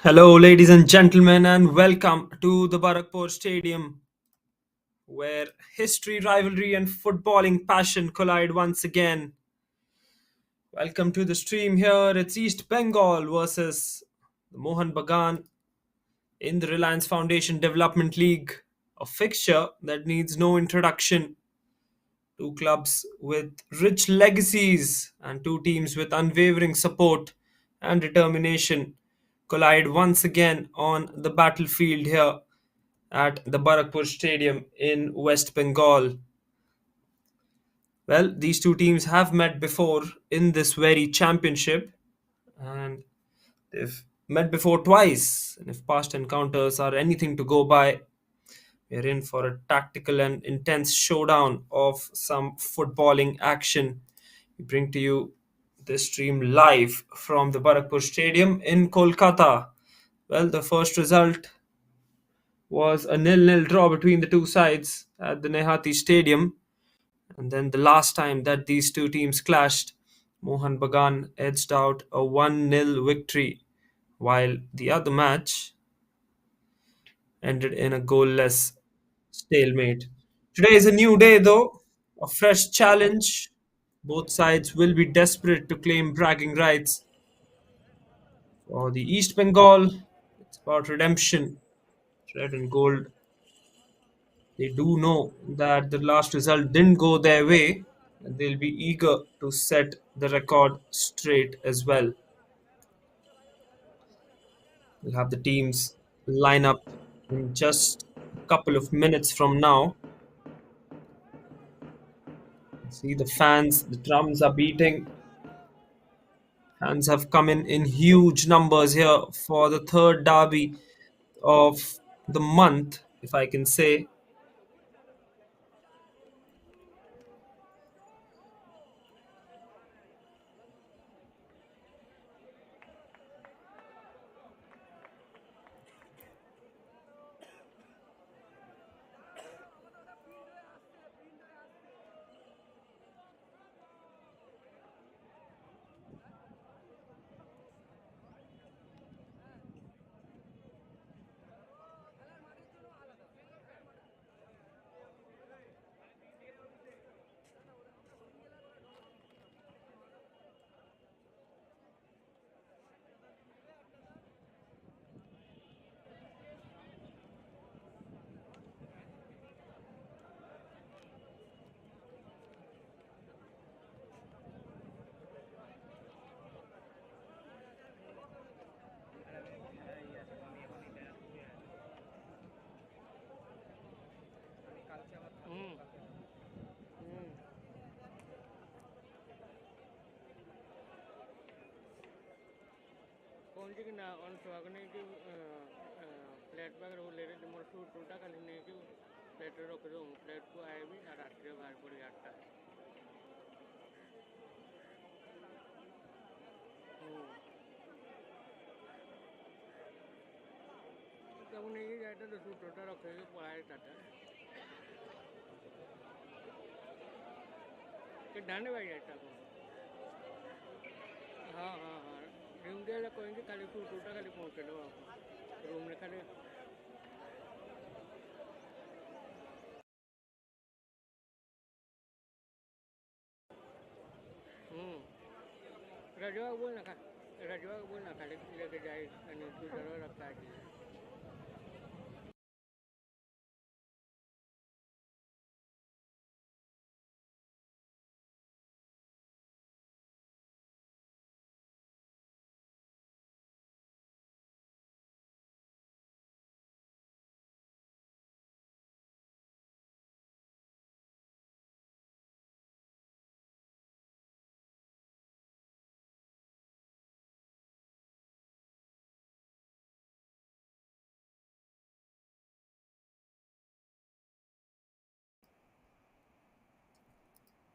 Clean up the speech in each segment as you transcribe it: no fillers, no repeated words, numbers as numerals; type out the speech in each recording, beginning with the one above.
Hello, ladies and gentlemen, and welcome to the Barakpur Stadium, where history, rivalry, and footballing passion collide once again. Welcome to the stream here. It's East Bengal versus the Mohun Bagan in the Reliance Foundation Development League, a fixture that needs no introduction. Two clubs with rich legacies and two teams with unwavering support and determination collide once again on the battlefield here at the Barakpur Stadium in West Bengal. Well, these two teams have met before in this very championship, and they've met before twice. And if past encounters are anything to go by, we're in for a tactical and intense showdown of some footballing action. We bring to you this stream live from the Barakpur Stadium in Kolkata. Well, the first result was a nil-nil draw between the two sides at the Nehati Stadium. And then the last time that these two teams clashed, Mohun Bagan edged out a 1-0 victory, while the other match ended in a goalless stalemate. Today is a new day, though, a fresh challenge. Both sides will be desperate to claim bragging rights. For the East Bengal, it's about redemption. Red and gold, they do know that the last result didn't go their way, and they'll be eager to set the record straight as well. We'll have the teams line up in just a couple of minutes from now. See the fans, the drums are beating. Fans have come in huge numbers here for the third derby of the month, if I can say. କହୁଛି କି ନା ଛୁଆକୁ ନେଇକି plate ପାଖରେ ଓହ୍ଲେଇଲେ ମୋର ସୁଟ୍ଟା ଖାଲି ନେଇକି ପ୍ଲେଟ୍ରେ ରଖିଦେବୁ ପ୍ଲେଟ୍କୁ ଆଇବି ରାତିରେ ବାହାରି ପଡ଼ିବି 8ଟା ତାକୁ ନେଇକି ଯାଇତେ ସୁଟ୍ଟା ରଖେଇକି ପଳାଏ 4ଟା कि डाने भाई ऐसा को हाँ हाँ हाँ रूम दे कहेंगे खाली सूटा खाली पहुँचे लो रूम में खाली रजवा बोल ना खाली लेके जाए रखा है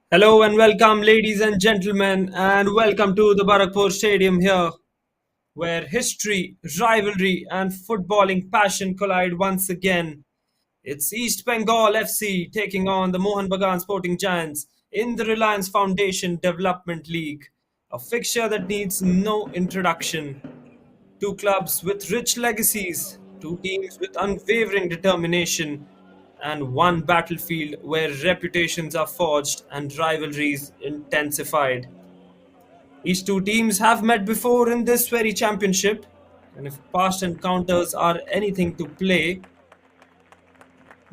Hello and welcome, ladies and gentlemen, and welcome to the Barakpur Stadium here, where history, rivalry, and footballing passion collide once again. It's East Bengal FC taking on the Mohun Bagan Sporting Giants in the Reliance Foundation Development League, a fixture that needs no introduction. Two clubs with rich legacies, two teams with unwavering determination, and one battlefield where reputations are forged and rivalries intensified. These two teams have met before in this very championship, and if past encounters are anything to play,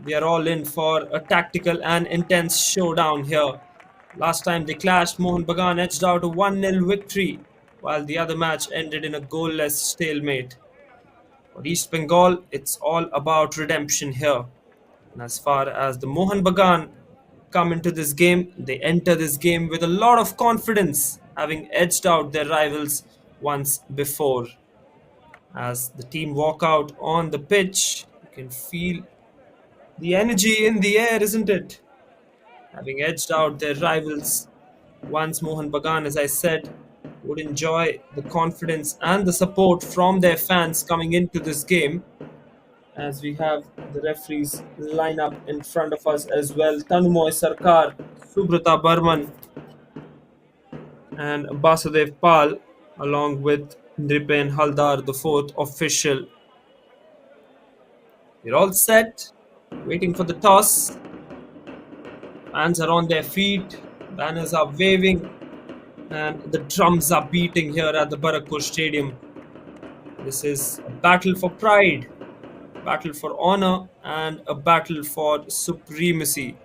they are all in for a tactical and intense showdown here. Last time they clashed, Mohun Bagan edged out a 1-0 victory, while the other match ended in a goalless stalemate. For East Bengal, it's all about redemption here. And as far as the Mohun Bagan come into this game, they enter this game with a lot of confidence, having edged out their rivals once before. As the team walk out on the pitch, you can feel the energy in the air, isn't it? Having edged out their rivals once, Mohun Bagan, as I said, would enjoy the confidence and the support from their fans coming into this game, as we have the referees lineup in front of us as well. Tanumoy Sarkar, Subrata Burman, and Basudev Pal, along with Nripen Haldar, the fourth official. We're all set, waiting for the toss. Fans are on their feet, banners are waving, and the drums are beating here at the Barakpur Stadium. This is a battle for pride, battle for honor, and a battle for supremacy.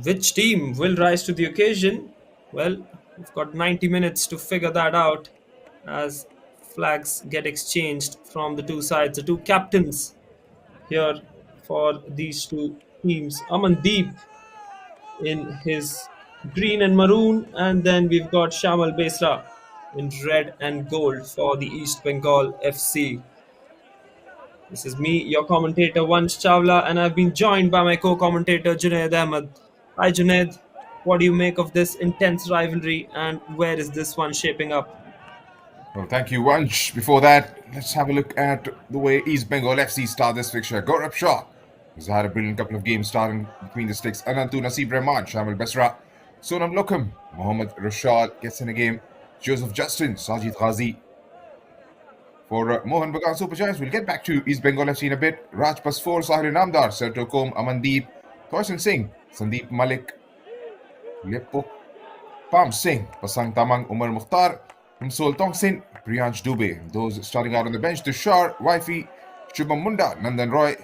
Which team will rise to the occasion? Well, we've got 90 minutes to figure that out as flags get exchanged from the two sides. The two captains here for these two teams. Amandeep in his green and maroon, and then we've got Shamal Besra in red and gold for the East Bengal FC. This is me, your commentator Vansh Chawla, and I've been joined by my co-commentator Junaid Ahmed. Hi Junaid, what do you make of this intense rivalry, and where is this one shaping up? Well, thank you, Wanch. Before that, let's have a look at the way East Bengal FC start this fixture. Gaurav Shah has had a brilliant couple of games starting between the sticks. Anantu Nasib Rahman, Shamal Besra, Sonam Lokam, Mohammad Rashad gets in a game. Joseph Justin, Sajid Ghazi. For Mohun Bagan Super Giants, we'll get back to East Bengal FC in a bit. Raj Pasfor, Sahil Namdar, Serto Kom, Amandeep, Toyson Singh, Sandeep Malik, Lepo Pam Singh, Pasang Tamang, Umar Mukhtar, Himsol Tongsin, Priyansh Dubey. Those starting out on the bench, Tushar, Wifey, Shubham Munda, Nandan Roy,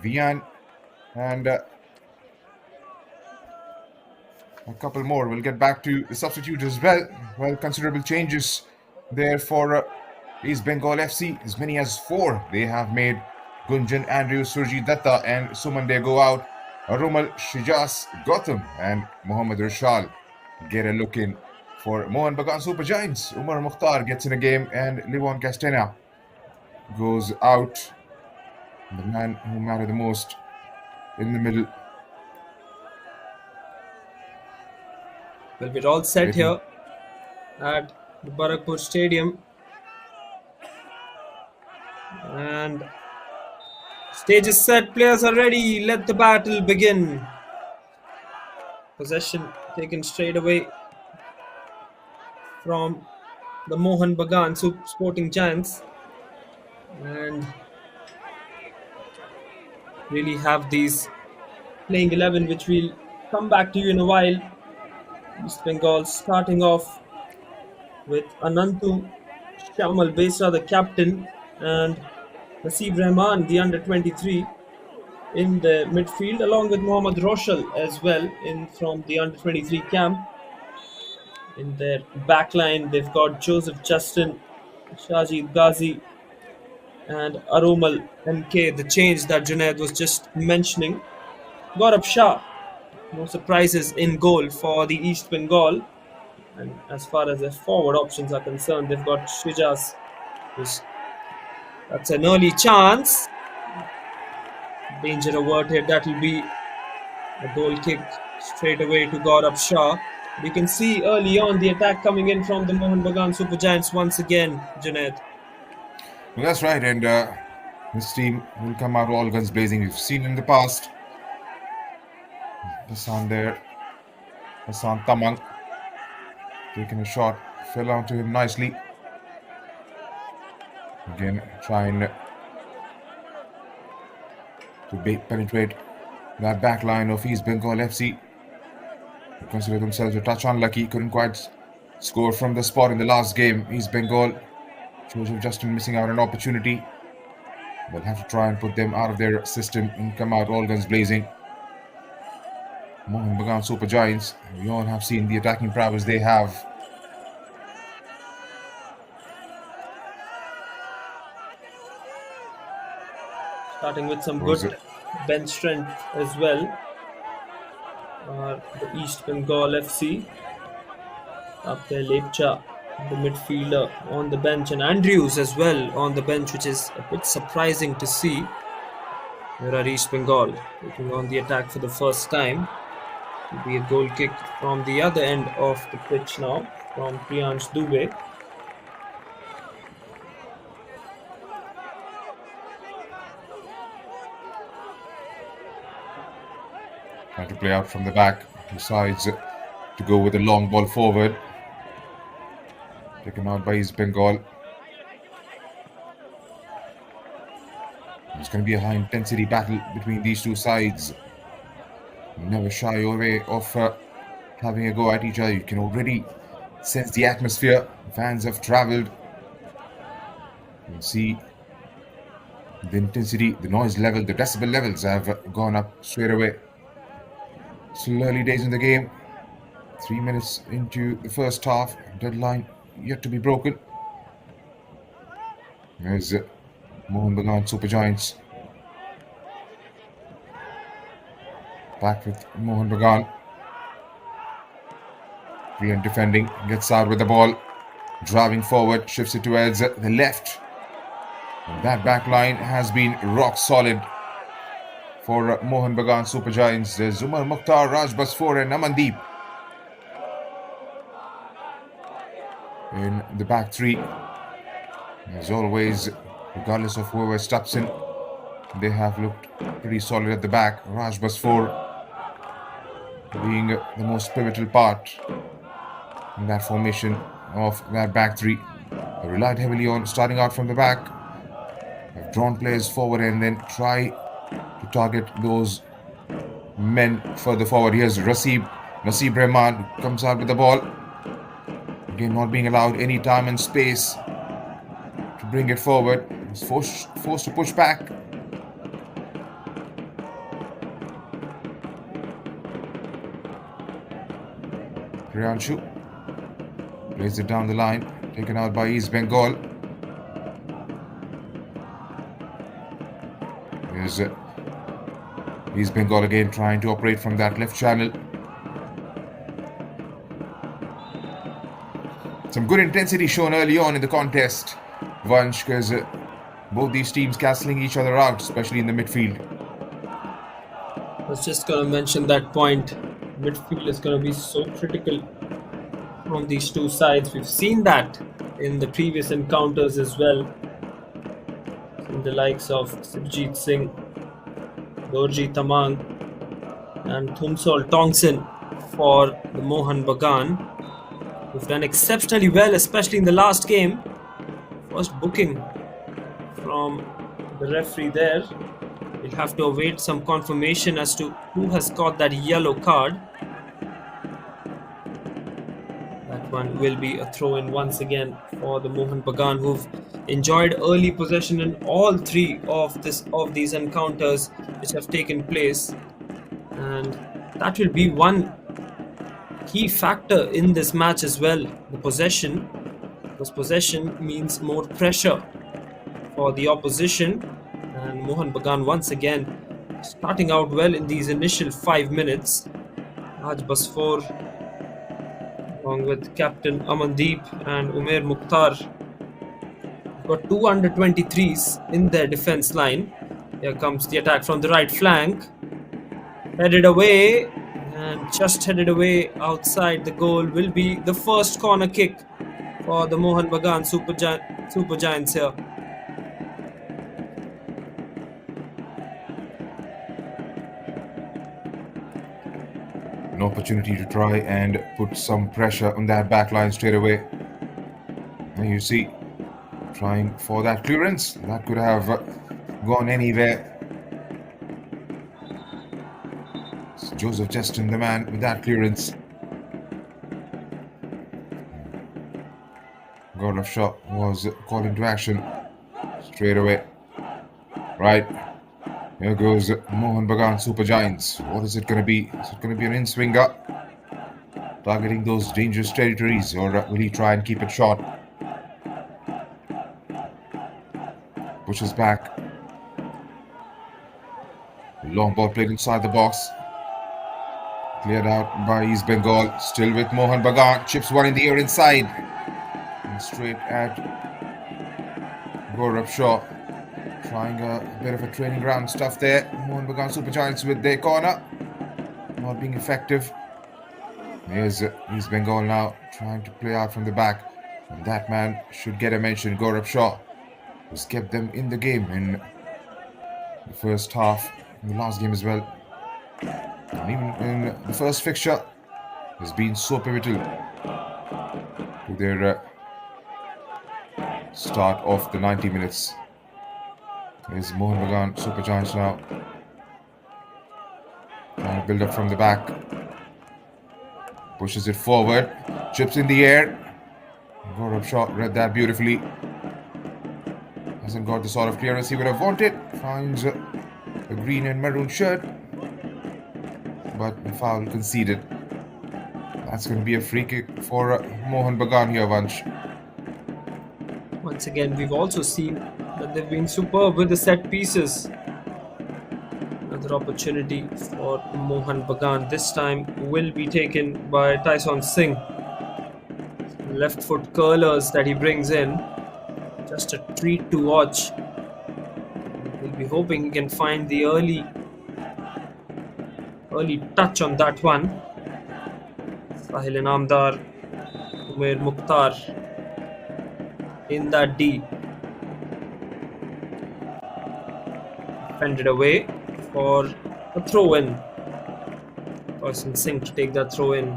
Vian, and a couple more. We'll get back to the substitutes as well. Well, considerable changes there for East Bengal FC. As many as 4 they have made. Gunjan, Andrew, Surjit Datta, and Suman they go out. Arumal, Shijas, Gautam, and Mohammad Rashal get a look in for Mohun Bagan Super Giants. Umar Mukhtar gets in a game, and Livon Castena goes out. The man who mattered the most in the middle. Well, we're all set here at the Barakpur Stadium, and stage is set, players are ready, let the battle begin. Possession taken straight away from the Mohun Bagan Sporting Giants, and really have these playing 11, which we'll come back to you in a while. East Bengal starting off with Anantu Shamal Besra, the captain, and Nasib Rahman, the under 23, in the midfield, along with Mohammad Roshal as well in from the under 23 camp. In their backline, they've got Joseph Justin, Shajid Ghazi, and Arumal MK, the change that Junaid was just mentioning. Gaurav Shah, no surprises in goal for the East Bengal. And as far as their forward options are concerned, they've got Shijas. That's an early chance. Danger averted. That will be a goal kick straight away to Gaurav Shah. You can see early on the attack coming in from the Mohun Bagan Super Giants once again, Junaid. Well, that's right, and this team will come out all guns blazing. We've seen in the past. Hassan there. Hassan Tamang taking a shot, fell onto him nicely. Again, trying to penetrate that back line of East Bengal FC. They consider themselves a touch unlucky, couldn't quite score from the spot in the last game. East Bengal, Joseph Justin missing out on an opportunity. They'll have to try and put them out of their system and come out all guns blazing. Mohun Bagan Super Giants, we all have seen the attacking prowess they have. Starting with some good bench strength as well. The East Bengal FC. Up there, Lepcha, the midfielder, on the bench, and Andrews as well on the bench, which is a bit surprising to see. Here are East Bengal taking on the attack for the first time. It will be a goal kick from the other end of the pitch now, from Priyansh Dubey. Trying to play out from the back, decides to go with a long ball forward. Taken out by East Bengal. It's going to be a high intensity battle between these two sides. Never shy away of having a go at each other. You can already sense the atmosphere. Fans have travelled. You can see the intensity, the noise level, the decibel levels have gone up straight away. Still early days in the game. 3 minutes into the first half. Deadline yet to be broken. There's Mohun Bagan Super Giants. Back with Mohun Bagan. Brilliant defending. Gets out with the ball. Driving forward. Shifts it towards the left. And that back line has been rock solid for Mohun Bagan Super Giants. There's Umar Mukhtar, Raj Basfor and Amandeep in the back three. As always, regardless of whoever steps in, they have looked pretty solid at the back. Raj Basfor being the most pivotal part in that formation of that back three. They relied heavily on starting out from the back. Have drawn players forward and then try to target those men further forward. Here's Nasib Rahman comes out with the ball. Again, not being allowed any time and space to bring it forward. He's forced to push back. Priyanshu plays it down the line, taken out by East Bengal. Here's East Bengal again trying to operate from that left channel. Some good intensity shown early on in the contest, Vansh, because both these teams cancelling each other out, especially in the midfield. I was just going to mention that point. Midfield is going to be so critical from these two sides. We've seen that in the previous encounters as well. In the likes of Sibjit Singh, Dorji Tamang and Thumsol Tongson for the Mohun Bagan, who've done exceptionally well, especially in the last game. First booking from the referee there. We'll have to await some confirmation as to who has got that yellow card. That one will be a throw-in once again for the Mohun Bagan, who've enjoyed early possession in all three of these encounters which have taken place, and that will be one key factor in this match as well, the possession, because possession means more pressure for the opposition. And Mohun Bagan once again starting out well in these initial 5 minutes. Raj Basfor along with captain Amandeep and Umair Mukhtar got 2 under-23s in their defense line. Here comes the attack from the right flank, headed away, and just headed away outside the goal will be the first corner kick for the Mohun Bagan Super Giants here. An opportunity to try and put some pressure on that back line straight away. And you see Trying for that clearance. That could have gone anywhere. It's Joseph Justin, the man with that clearance. Gaurav Shah was called into action straight away. Right. Here goes Mohun Bagan Super Giants. What is it going to be? Is it going to be an in-swinger? Targeting those dangerous territories, or will he try and keep it short? Pushes back. Long ball played inside the box. Cleared out by East Bengal. Still with Mohun Bagan. Chips one in the air inside. And straight at Gaurav Shah. Trying a bit of a training ground stuff there. Mohun Bagan Super Giants with their corner. Not being effective. Here's East Bengal now trying to play out from the back. And that man should get a mention. Gaurav Shah, who's kept them in the game in the first half, in the last game as well. And even in the first fixture, has been so pivotal to their start of the 90 minutes. Here's Mohun Bagan Super Giants now. Trying to build up from the back. Pushes it forward. Chips in the air. Gaurav Shah read that beautifully. Hasn't got the sort of clearance he would have wanted. Finds a green and maroon shirt. But the foul conceded. That's going to be a free kick for Mohun Bagan here, Vansh. Once again, we've also seen that they've been superb with the set pieces. Another opportunity for Mohun Bagan. This time will be taken by Tyson Singh. Left foot curlers that he brings in. Just a treat to watch. We'll be hoping he can find the early touch on that one. Sahil Inamdar, Umair Mukhtar in that D. Fended away for a throw in. Tyson Singh to take that throw in.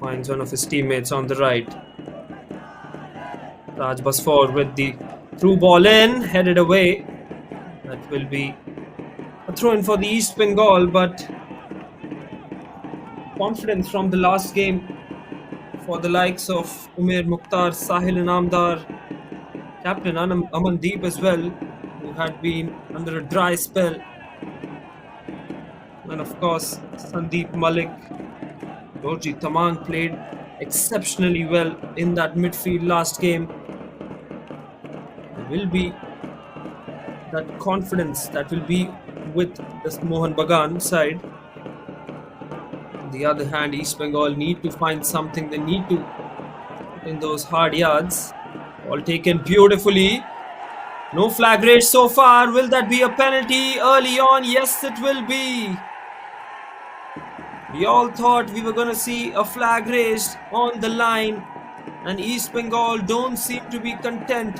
Finds one of his teammates on the right. Raj Basfor with the through ball in, headed away. That will be a throw in for the East Bengal, but confidence from the last game for the likes of Umair Mukhtar, Sahil Inamdar, Captain Amandeep as well, who had been under a dry spell. And of course, Sandeep Malik, Roji Tamang played exceptionally well in that midfield last game. There will be that confidence that will be with this Mohun Bagan side. On the other hand, East Bengal need to find something. They need to put in those hard yards. All taken beautifully. No flag raised so far. Will that be a penalty early on? Yes, it will be. We all thought we were going to see a flag raised on the line, and East Bengal don't seem to be content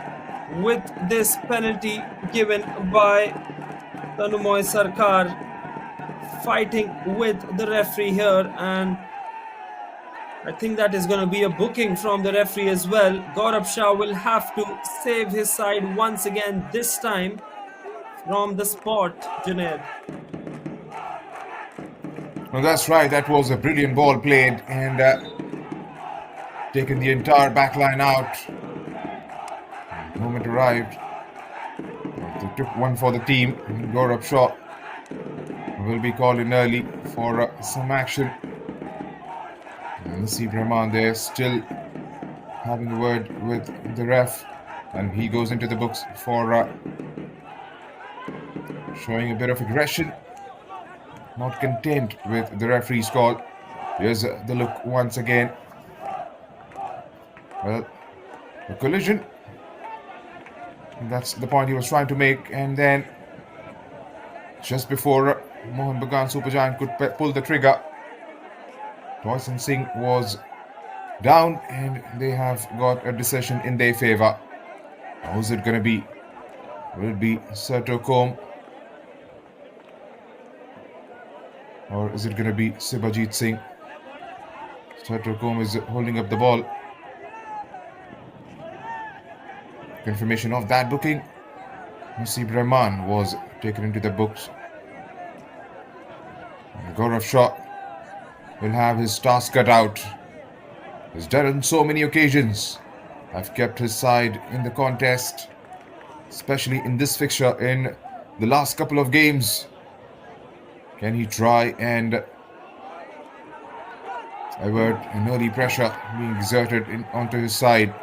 with this penalty given by Tanumoy Sarkar, fighting with the referee here, and I think that is going to be a booking from the referee as well. Gaurav Shah will have to save his side once again, this time from the spot, Junaid. No, that's right. That was a brilliant ball played and taken the entire back line out. The moment arrived. They took one for the team. Gaurav Shah will be called in early for some action. And Nasib Rahman there still having a word with the ref, and he goes into the books for showing a bit of aggression. Not content with the referee's call. Here's the look once again. Well, a collision. That's the point he was trying to make. And then, just before Mohun Bagan Supergiant could pull the trigger, Tyson Singh was down, and they have got a decision in their favour. How's it going to be? Will it be Serto Combe? Or is it going to be Sibajit Singh? Satracom is holding up the ball. Confirmation of that booking. Nasib Rahman was taken into the books. Gaurav Shah will have his task cut out. He's done it on so many occasions. Have kept his side in the contest, especially in this fixture in the last couple of games. Can he try and avert an early pressure being exerted onto his side?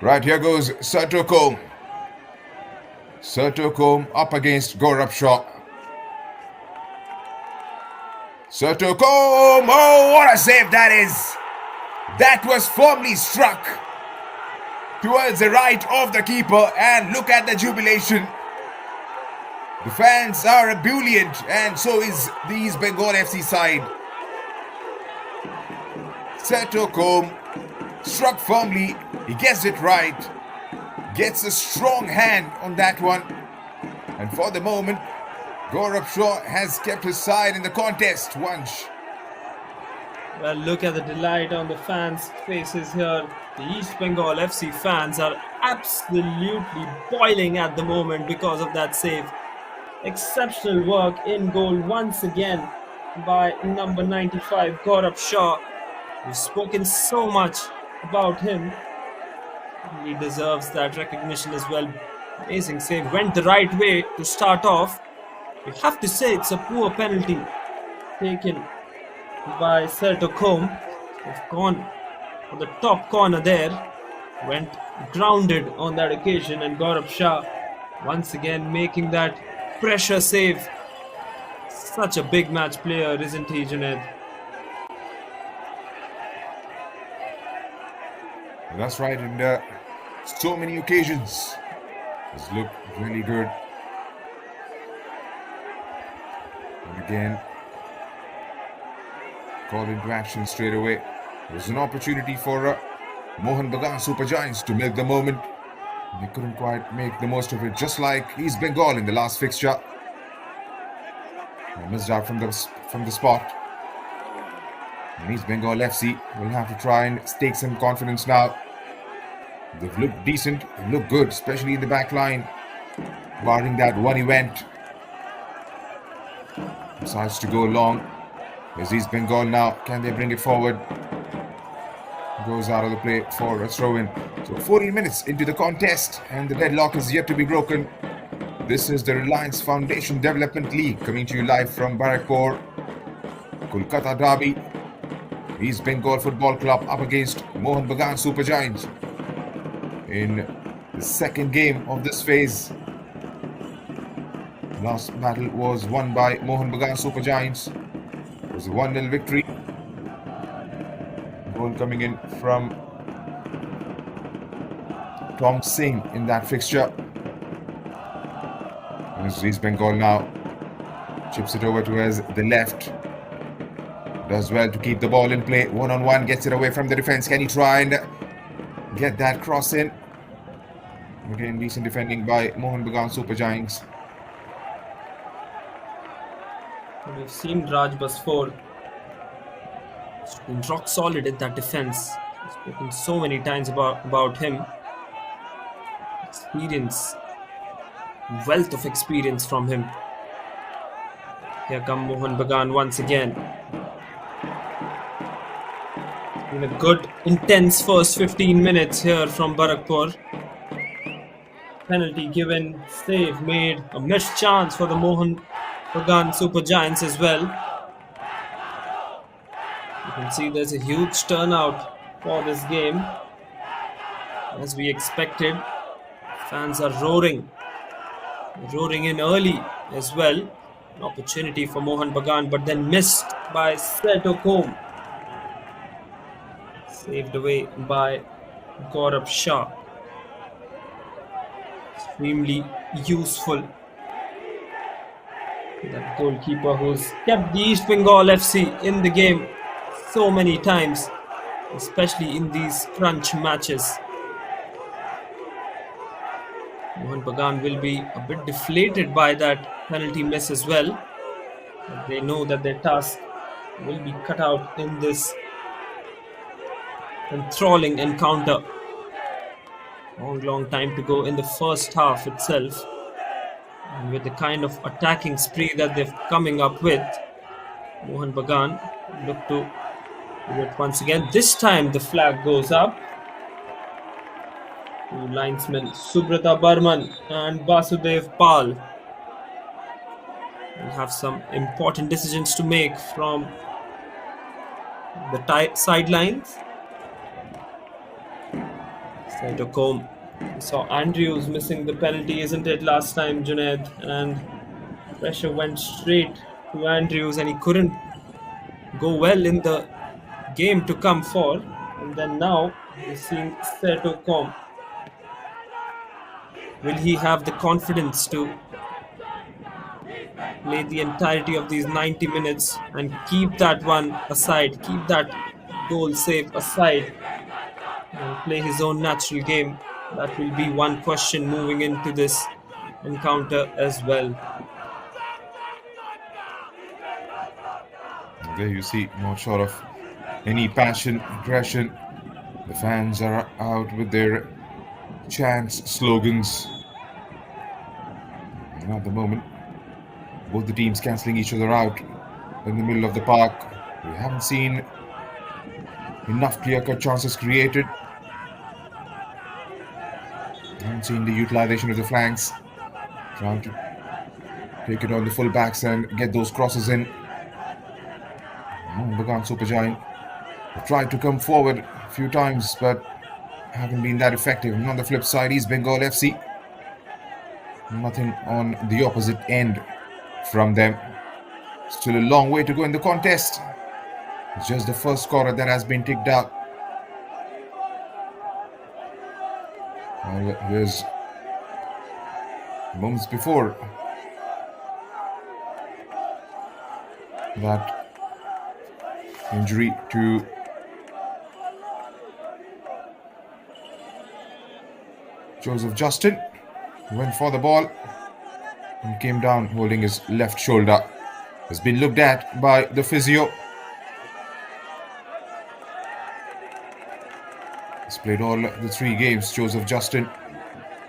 Right, here goes Satracom. Satracom up against Gaurav Shah. Satracom! Oh, what a save that is! That was firmly struck towards the right of the keeper, and look at the jubilation. The fans are ebullient, and so is the East Bengal FC side. Satracom struck firmly, he gets it right, gets a strong hand on that one, and for the moment, Gaurav Shah has kept his side in the contest. Vansh. Well, look at the delight on the fans' faces here. The East Bengal FC fans are absolutely boiling at the moment because of that save. Exceptional work in goal once again by number 95, Gaurav Shah. We've spoken so much about him. He deserves that recognition as well. Amazing save. Went the right way to start off. You have to say it's a poor penalty taken by Satracom. They've gone on the top corner there. Went grounded on that occasion, and Gaurav Shah once again making that pressure save. Such a big match player, isn't he, Junaid? That's right, and so many occasions. He's looked really good. And again, called into action straight away. There's an opportunity for Mohun Bagan Super Giants to milk the moment. They couldn't quite make the most of it, just like East Bengal in the last fixture. They missed out from the spot. And East Bengal FC will have to try and take some confidence now. They've looked decent, they look good, especially in the back line, barring that one event. Decides to go long. There's East Bengal now. Can they bring it forward? Goes out of the play for a throw-in. So 14 minutes into the contest, and the deadlock is yet to be broken. This is the Reliance Foundation Development League, coming to you live from Barakpur. Kolkata derby. East Bengal Football Club up against Mohun Bagan Super Giants in the second game of this phase. The last battle was won by Mohun Bagan Super Giants. It was a 1-0 victory. Goal coming in from Tom Singh in that fixture. As East Bengal now chips it over towards the left. Does well to keep the ball in play. One-on-one, gets it away from the defense. Can he try and get that cross in? Again, decent defending by Mohun Bagan Super Giants. We've seen Raj Basfor. He's been rock solid in that defense. We've spoken so many times about him. Experience, wealth of experience from him. Here come Mohun Bagan once again. In a good, intense first 15 minutes here from Barakpur. Penalty given, save made, a missed chance for the Mohun Bagan Super Giants as well. You can see there's a huge turnout for this game. As we expected, fans are roaring in early as well. An opportunity for Mohun Bagan, but then missed by Satracom. Saved away by Gaurav Shah. Extremely useful. That goalkeeper who's kept the East Bengal FC in the game so many times, especially in these crunch matches. Mohun Bagan will be a bit deflated by that penalty miss as well. But they know that their task will be cut out in this enthralling encounter. Long time to go in the first half itself. And with the kind of attacking spree that they're coming up with, Mohun Bagan look to do it once again. This time the flag goes up. Two linesmen Subrata Barman and Basudev Pal will have some important decisions to make from the sidelines. Cytochrome. We saw Andrews missing the penalty, isn't it, last time, Junaid? And pressure went straight to Andrews and he couldn't go well in the game to come for. And then now we're seeing Cytochrome. Will he have the confidence to play the entirety of these 90 minutes and keep that one aside, keep that goal save aside, and play his own natural game? That will be one question moving into this encounter as well. There you see, not short of any passion, aggression. The fans are out with their chants, slogans. And at the moment, both the teams cancelling each other out in the middle of the park. We haven't seen enough clear-cut chances created. We haven't seen the utilization of the flanks, trying to take it on the full backs and get those crosses in. Mohun Bagan Supergiant have tried to come forward a few times, but haven't been that effective. And on the flip side, East Bengal FC, nothing on the opposite end from them. Still a long way to go in the contest. It's just the first scorer that has been ticked out. Well, here's moments before that injury to Joseph Justin. Went for the ball and came down holding his left shoulder. Has been looked at by the physio. He's played all the 3 games. Joseph Justin,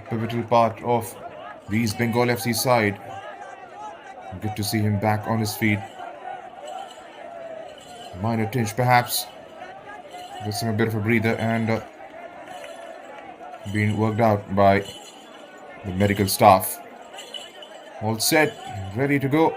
pivotal part of the East Bengal FC side. Good to see him back on his feet. Minor tinge perhaps. Gives him a bit of a breather and being worked out by the medical staff. All set, ready to go.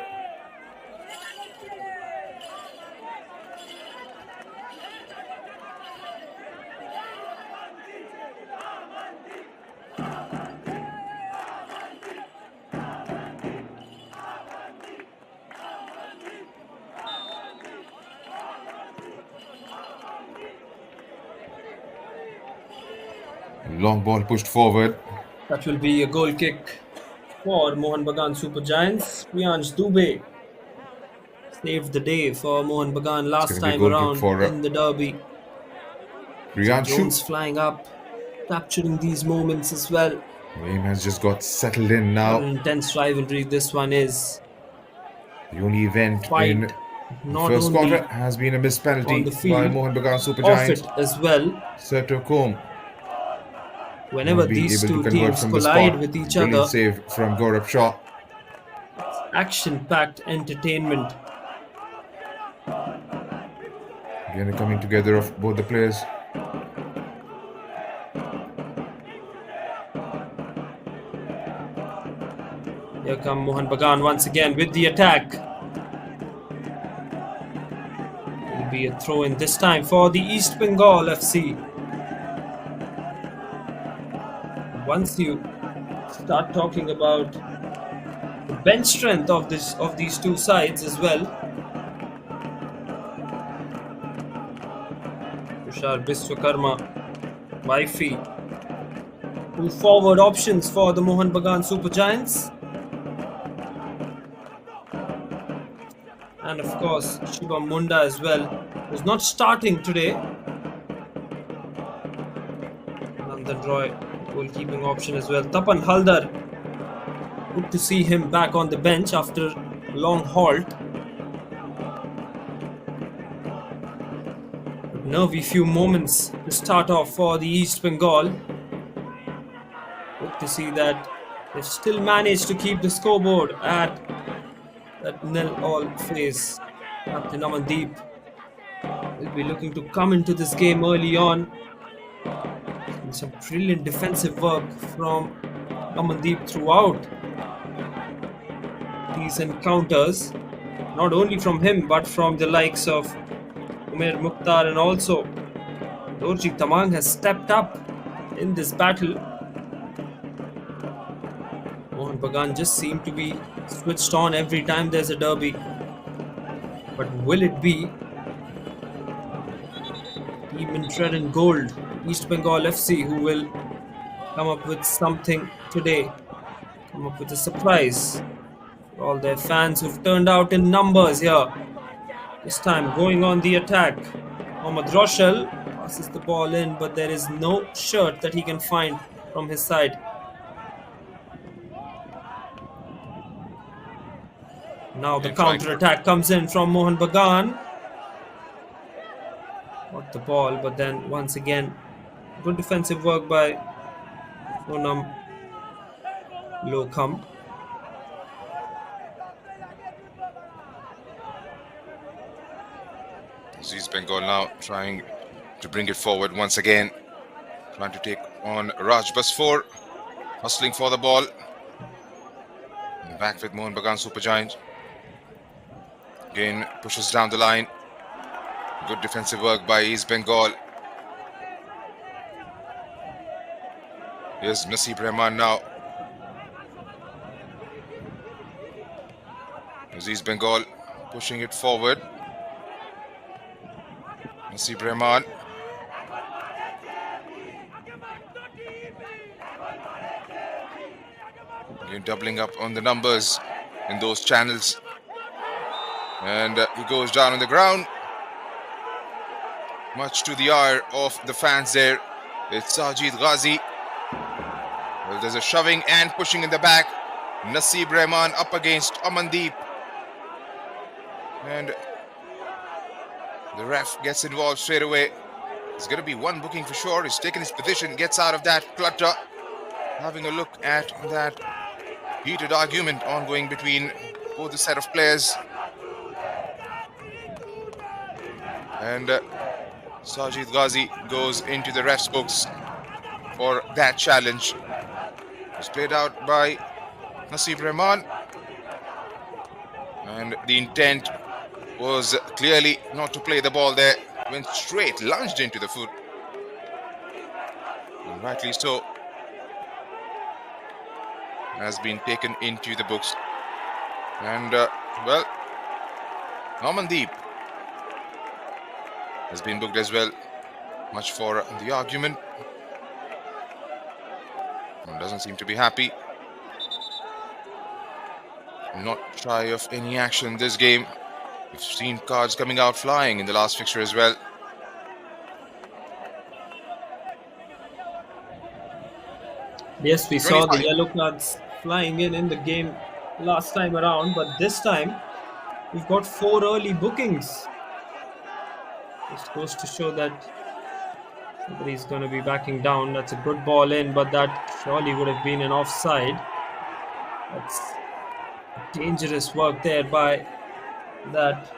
Long ball pushed forward. That will be a goal kick for Mohun Bagan Super Giants. Priyansh Dubey saved the day for Mohun Bagan last time around in the derby. Jones flying up, capturing these moments as well. The game has just got settled in now. An intense rivalry this one is. The only event in the first quarter has been a missed penalty by Mohun Bagan Super Giants as well. Cytochrome. Whenever these two teams collide with each other, save from Gaurav Shaw. Action-packed entertainment. Again, the coming together of both the players. Here come Mohun Bagan once again with the attack. It will be a throw-in this time for the East Bengal FC. Once you start talking about the bench strength of these two sides as well, Tushar Biswakarma, Wifey, 2 forward options for the Mohun Bagan Super Giants, and of course Shivam Munda as well, who's not starting today. Nandan Roy, goalkeeping option as well. Tapan Haldar, good to see him back on the bench after a long halt. nervy few moments to start off for the East Bengal. Good to see that they've still managed to keep the scoreboard at that nil-all phase. Captain Amandeep will be looking to come into this game early on. And some brilliant defensive work from Amandeep throughout these encounters. Not only from him, but from the likes of Umair Mukhtar, and also Dorji Tamang has stepped up in this battle. Mohun Bagan just seem to be switched on every time there's a derby. But will it be Team in red and gold, East Bengal FC, who will come up with something today? Come up with a surprise for all their fans who've turned out in numbers here. This time going on the attack. Mohammad Roshal passes the ball in, but there is no shirt that he can find from his side. Now the counter-attack comes in from Mohun Bagan. Got the ball, but then once again, good defensive work by Sonam Lokham. East Bengal now trying to bring it forward once again. Trying to take on Raj Basfor. Hustling for the ball. And back with Mohun Bagan Supergiant. Again pushes down the line. Good defensive work by East Bengal. Here's Nasib Rahman now. Here's East Bengal pushing it forward. Nasib Rahman. Again doubling up on the numbers in those channels. And he goes down on the ground. Much to the ire of the fans there. It's Sajid Ghazi. Well, there's a shoving and pushing in the back. Nasib Rahman up against Amandeep. And the ref gets involved straight away. There's going to be one booking for sure. He's taken his position, gets out of that clutter. Having a look at that heated argument ongoing between both the set of players. And Sajid Ghazi goes into the ref's books for that challenge. It's played out by Nasib Rahman. And the intent was clearly not to play the ball there. Went straight, lunged into the foot. And rightly so. Has been taken into the books. And, well, Amandeep has been booked as well. Much for the argument. And doesn't seem to be happy. Not shy of any action this game. We've seen cards coming out flying in the last fixture as well. Yes, we saw the yellow cards flying in the game last time around, but this time we've got 4 early bookings. This goes to show that nobody's going to be backing down. That's a good ball in, but that surely would have been an offside. That's dangerous work there by that.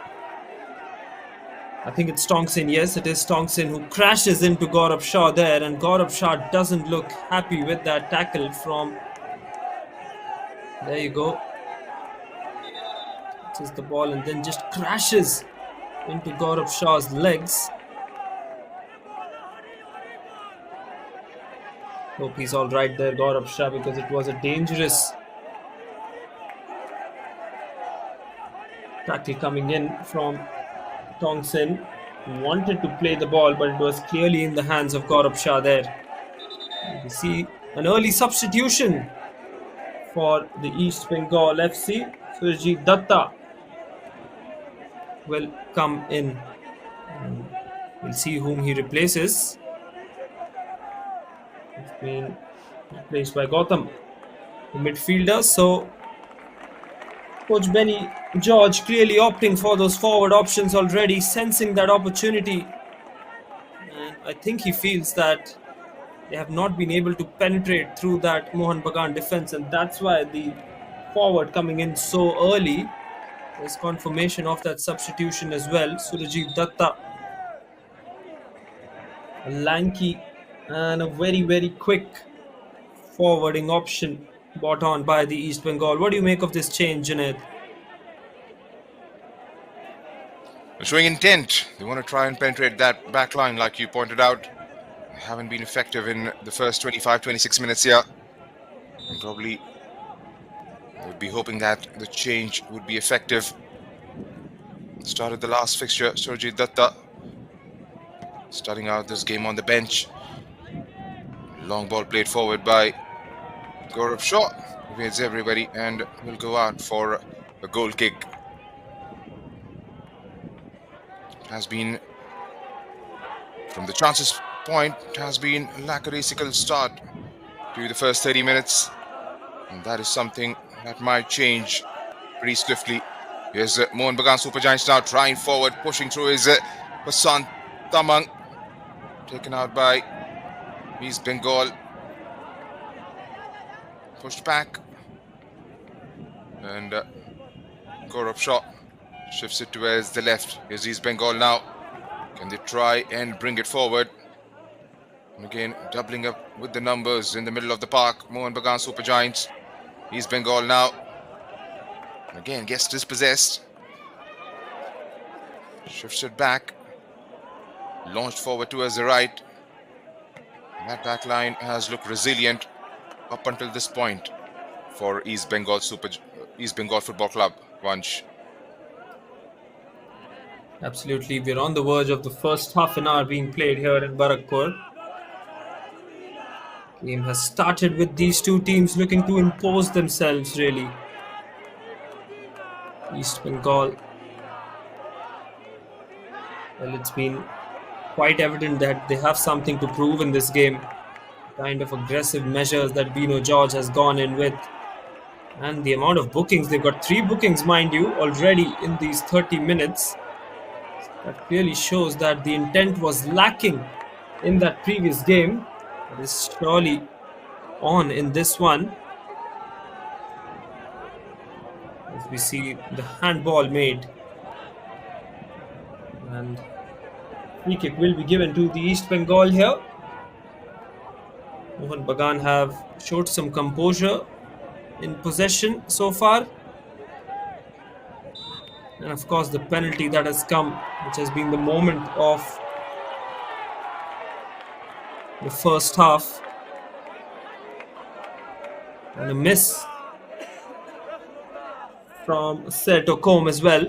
I think it's Tongsin. Yes, it is Tongsin who crashes into Gaurav Shah there, and Gaurav Shah doesn't look happy with that tackle from. There you go. Touches the ball and then just crashes into Gaurav Shah's legs. Hope he's all right there, Gaurav Shah, because it was a dangerous tackle coming in from Tongsin. Wanted to play the ball, but it was clearly in the hands of Gaurav Shah there. We see an early substitution for the East Bengal FC. Surjit Datta will come in. And we'll see whom he replaces. He's been replaced by Gautam, the midfielder. So Coach Benny George clearly opting for those forward options already, sensing that opportunity and I think he feels that they have not been able to penetrate through that Mohun Bagan defense, and that's why the forward coming in so early. There's confirmation of that substitution as well. Surajit Datta, a lanky and a very, very quick forwarding option brought on by the East Bengal. What do you make of this change, Junaid? Showing intent. They want to try and penetrate that back line, like you pointed out. They haven't been effective in the first 25, 26 minutes here. And probably would be hoping that the change would be effective. Started the last fixture, Surajit Datta. Starting out this game on the bench. Long ball played forward by Gaurav Shaw. Evades everybody and will go out for a goal kick. Has been, from the chances point, has been a lackadaisical start to the first 30 minutes. And that is something that might change pretty swiftly. Here's Mohun Bagan Super Giants now trying forward, pushing through his Hassan Tamang. Taken out by East Bengal. Pushed back. And Gaurav Shaw shifts it towards the left. Here's East Bengal now. Can they try and bring it forward? And again, doubling up with the numbers in the middle of the park. Mohun Bagan Super Giants. East Bengal now. And again, gets dispossessed. Shifts it back. Launched forward towards the right. And that back line has looked resilient up until this point for East Bengal Football Club. Vansh. Absolutely, we're on the verge of the first half an hour being played here in Barakpur. Game has started with these two teams looking to impose themselves, really. East Bengal. Well, it's been quite evident that they have something to prove in this game. Kind of aggressive measures that Bino George has gone in with. And the amount of bookings, they've got 3 bookings, mind you, already in these 30 minutes. That clearly shows that the intent was lacking in that previous game. It is surely on in this one. As we see the handball made. And free kick will be given to the East Bengal here. Mohun Bagan have showed some composure in possession so far. And of course the penalty that has come, which has been the moment of the first half. And a miss from Serto Combe as well.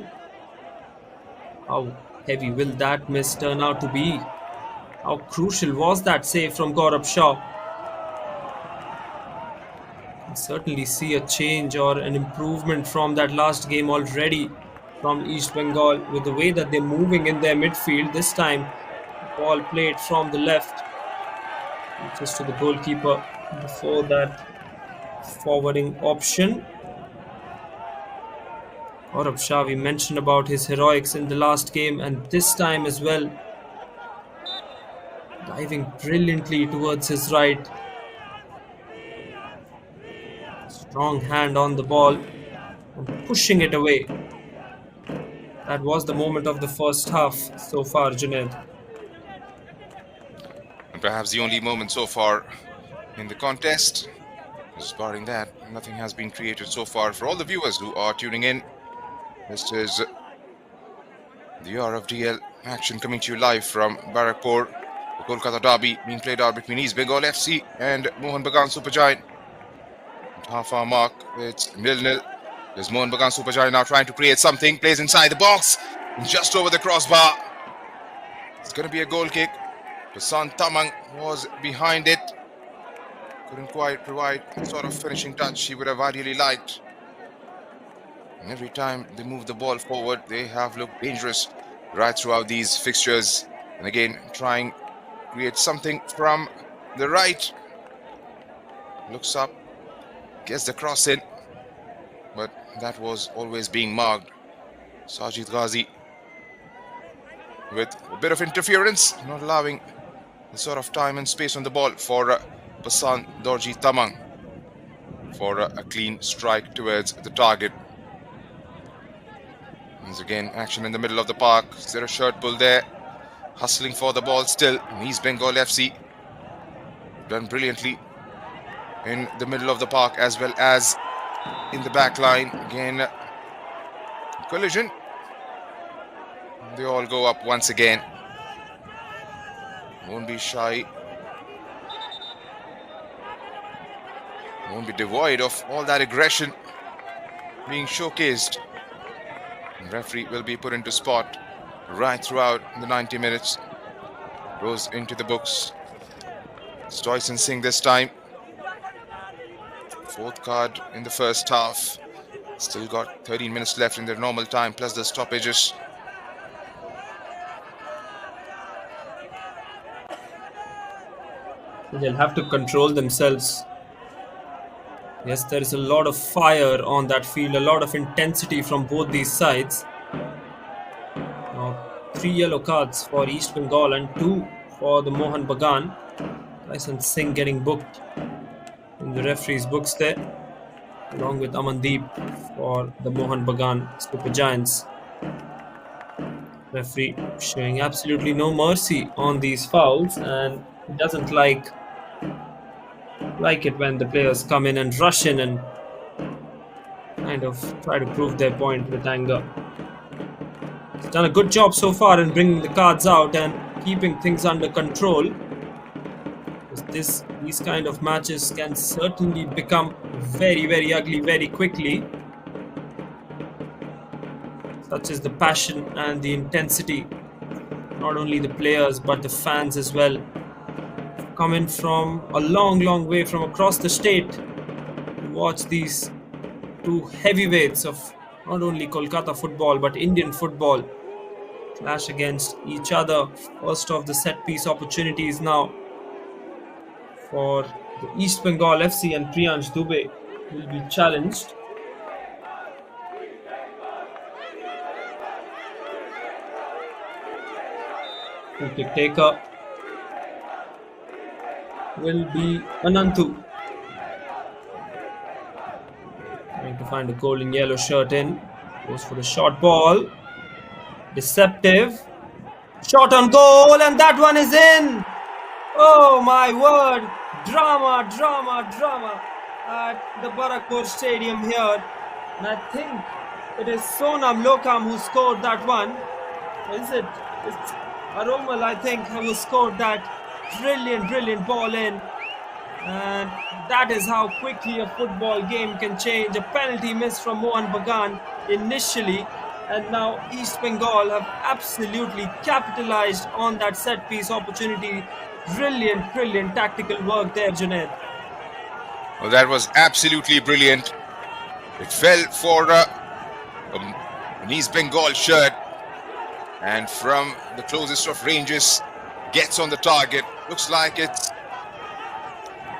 How heavy will that miss turn out to be? How crucial was that save from Gaurav Shaw? You can certainly see a change or an improvement from that last game already from East Bengal with the way that they're moving in their midfield. This time, ball played from the left, just to the goalkeeper before that forwarding option. Gaurav Shah, we mentioned about his heroics in the last game and this time as well. Diving brilliantly towards his right. Strong hand on the ball and pushing it away. That was the moment of the first half so far, Junaid. And perhaps the only moment so far in the contest. Just barring that, nothing has been created so far. For all the viewers who are tuning in, this is the RFDL action coming to you live from Barakpur. The Kolkata derby being played out between East Bengal FC and Mohun Bagan Super Giant. At half-hour mark, it's 0-0. There's Mohun Bagan Super Giant now trying to create something. Plays inside the box, just over the crossbar. It's going to be a goal kick. Hassan Tamang was behind it. Couldn't quite provide the sort of finishing touch he would have ideally liked. And every time they move the ball forward, they have looked dangerous right throughout these fixtures. And again, trying to create something from the right. Looks up, gets the cross in, but that was always being marked. Sajid Ghazi with a bit of interference, not allowing the sort of time and space on the ball for Pasan Dorji Tamang for a clean strike towards the target. Once again, action in the middle of the park. Is there a shirt pull there? Hustling for the ball still. East Bengal FC done brilliantly in the middle of the park as well as in the back line. Again, collision. They all go up once again. Won't be shy. Won't be devoid of all that aggression being showcased. The referee will be put into spot right throughout the 90 minutes. Goes into the books. Stoyson Singh this time. Fourth card in the first half. Still got 13 minutes left in their normal time plus the stoppages. They'll have to control themselves. Yes, there is a lot of fire on that field, a lot of intensity from both these sides. Now, 3 yellow cards for East Bengal and 2 for the Mohun Bagan. Tyson Singh getting booked in the referee's books there, along with Amandeep for the Mohun Bagan Super Giants. Referee showing absolutely no mercy on these fouls, and he doesn't like it when the players come in and rush in and kind of try to prove their point with anger. He's done a good job so far in bringing the cards out and keeping things under control. These kind of matches can certainly become very, very ugly very quickly. Such is the passion and the intensity. Not only the players but the fans as well. Coming from a long, long way from across the state to watch these two heavyweights of not only Kolkata football but Indian football clash against each other. First of the set piece opportunities now for the East Bengal FC, and Priyansh Dubey will be challenged. Free kick taker will be Anantu. Trying to find a golden yellow shirt in. Goes for the short ball. Deceptive. Shot on goal, and that one is in. Oh my word. Drama, drama, drama at the Barakpur Stadium here. And I think it is Sonam Lokam who scored that one. Is it? It's Aromal, I think, who scored that brilliant ball in. And that is how quickly a football game can change. A penalty miss from Mohun Bagan initially, and now East Bengal have absolutely capitalized on that set piece opportunity. Brilliant tactical work there, Junaid. Well, that was absolutely brilliant. It fell for an East Bengal shirt, and from the closest of ranges gets on the target. Looks like it's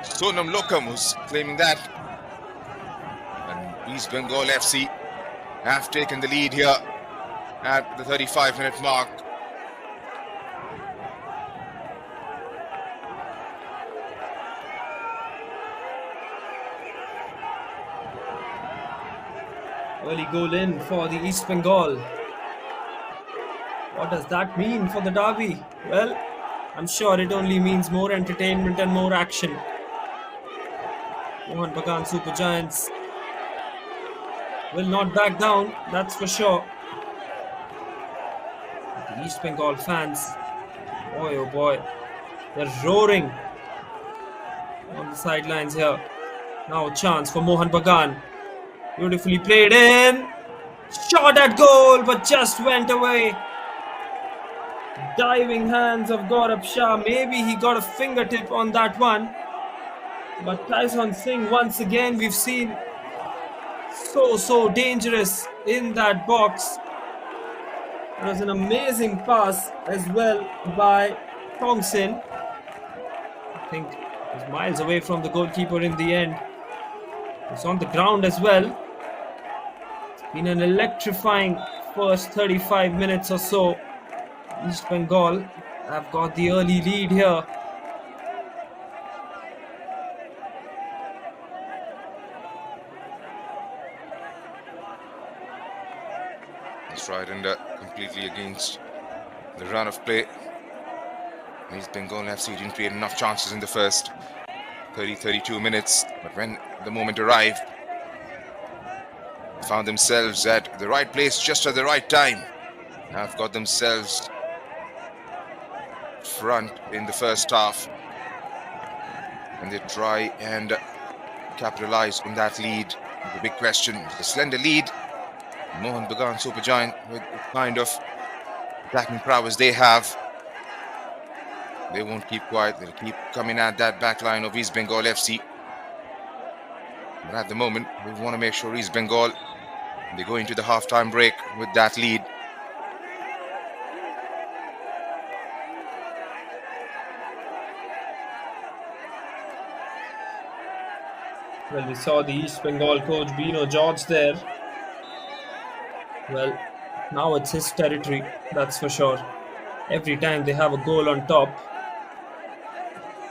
Sonam Lokam who's claiming that. And East Bengal FC have taken the lead here at the 35-minute mark. Early goal in for the East Bengal. What does that mean for the derby? Well, I'm sure it only means more entertainment and more action. Mohun Bagan Super Giants will not back down, that's for sure. The East Bengal fans, boy oh boy, they're roaring on the sidelines here. Now a chance for Mohun Bagan. Beautifully played in. Shot at goal, but just went away. Diving hands of Gaurav Shah. Maybe he got a fingertip on that one. But Tyson Singh, once again, we've seen so dangerous in that box. It was an amazing pass as well by Thompson. I think he was miles away from the goalkeeper in the end. He's on the ground as well. It's been an electrifying first 35 minutes or so. East Bengal have got the early lead here. tried and completely against the run of play. East Bengal FC didn't create enough chances in the first 32 minutes, but when the moment arrived, found themselves at the right place just at the right time. Have got themselves front in the first half, and they try and capitalize on that lead. The big question, the slender lead. Mohun Bagan Supergiant, with the kind of attacking prowess they have, they won't keep quiet. They'll keep coming at that back line of East Bengal FC. But at the moment, we want to make sure East Bengal, they go into the half-time break with that lead. Well, we saw the East Bengal coach Bino George there. Well, now it's his territory, that's for sure. Every time they have a goal on top,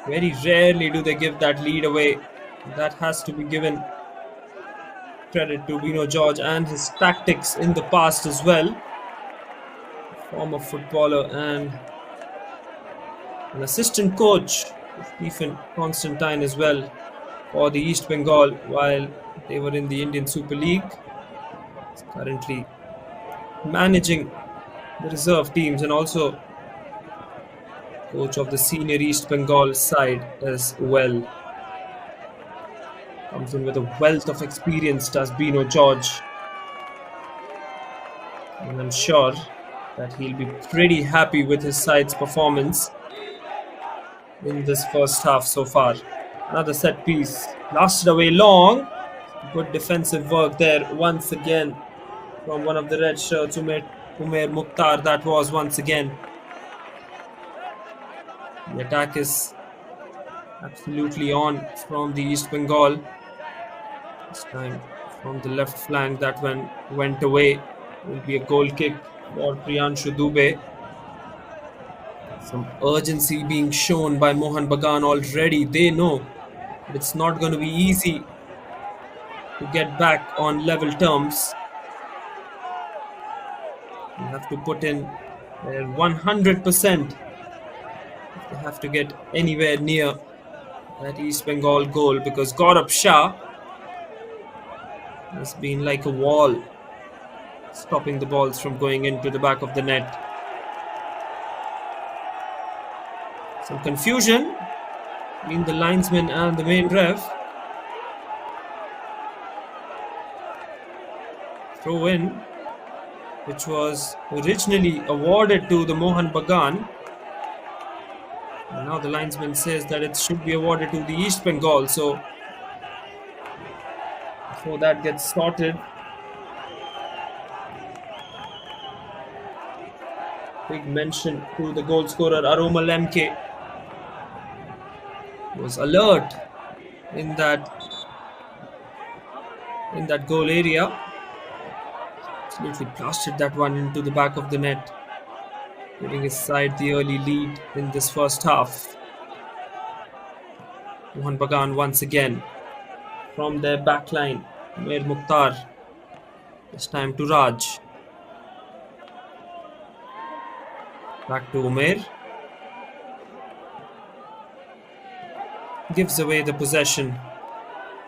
very rarely do they give that lead away. That has to be given credit to Bino George and his tactics in the past as well. Former footballer and an assistant coach, Stephen Constantine as well, for the East Bengal while they were in the Indian Super League. He's currently managing the reserve teams and also coach of the senior East Bengal side as well. Comes in with a wealth of experience, does Bino George. And I'm sure that he'll be pretty happy with his side's performance in this first half so far. Another set piece, blasted away long. Good defensive work there once again from one of the red shirts, Umair Mukhtar. That was once again. The attack is absolutely on from the East Bengal. This time from the left flank, that went away. Will be a goal kick for Priyanshu Dubey. Some urgency being shown by Mohun Bagan already. They know that it's not going to be easy to get back on level terms. You have to put in their 100% if they have to get anywhere near that East Bengal goal, because Gaurav Shah has been like a wall, stopping the balls from going into the back of the net. Some confusion between the linesman and the main ref. Throw in, which was originally awarded to the Mohun Bagan. And now the linesman says that it should be awarded to the East Bengal. So before that gets sorted, big mention to the goal scorer Aroma Lemke. Was alert in that goal area. Absolutely blasted that one into the back of the net, giving his side the early lead in this first half. Mohun Bagan once again from their backline. Umair Mukhtar. This time to Raj. Back to Umair. Gives away the possession.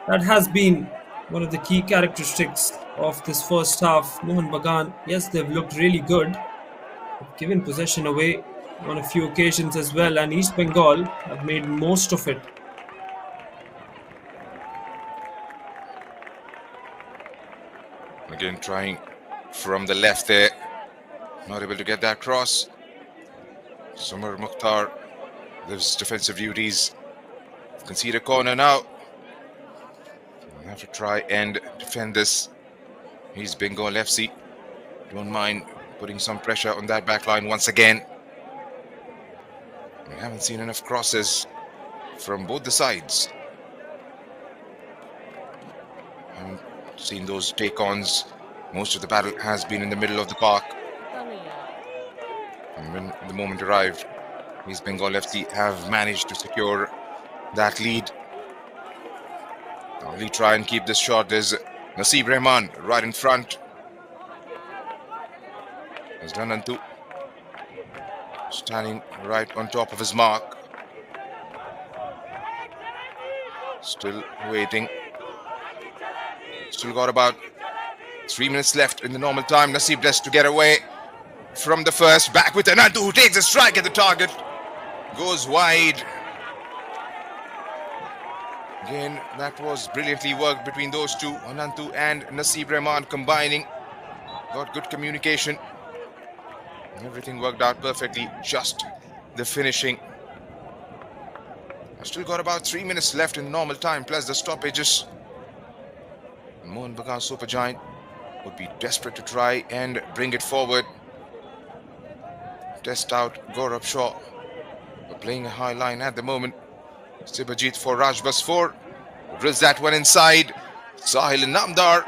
That has been one of the key characteristics of this first half. Mohun Bagan, yes, they've looked really good. They've given possession away on a few occasions as well, and East Bengal have made most of it. Again, trying from the left there. Not able to get that cross. Samar Mukhtar lives defensive duties. Concede a corner now. We have to try and defend this. He's Bengal FC. Don't mind putting some pressure on that back line once again. We haven't seen enough crosses from both the sides. Haven't seen those take-ons. Most of the battle has been in the middle of the park. And when the moment arrived, East Bengal FC have managed to secure that lead. Now we try and keep this shot. There's Nasib Rahman right in front. As Danantu standing right on top of his mark. Still waiting. Still got about 3 minutes left in the normal time. Naseeb just to get away from the first. Back with Anantu, who takes a strike at the target. Goes wide. Again, that was brilliantly worked between those two. Anantu and Naseeb Rahman combining. Got good communication. Everything worked out perfectly. Just the finishing. I've still got about 3 minutes left in normal time, plus the stoppages. Mohun Bagan Supergiant would be desperate to try and bring it forward. Test out Gaurav Shaw. We're playing a high line at the moment. Sibajit for Raj Basfor. Drills that one inside. Sahil Namdar.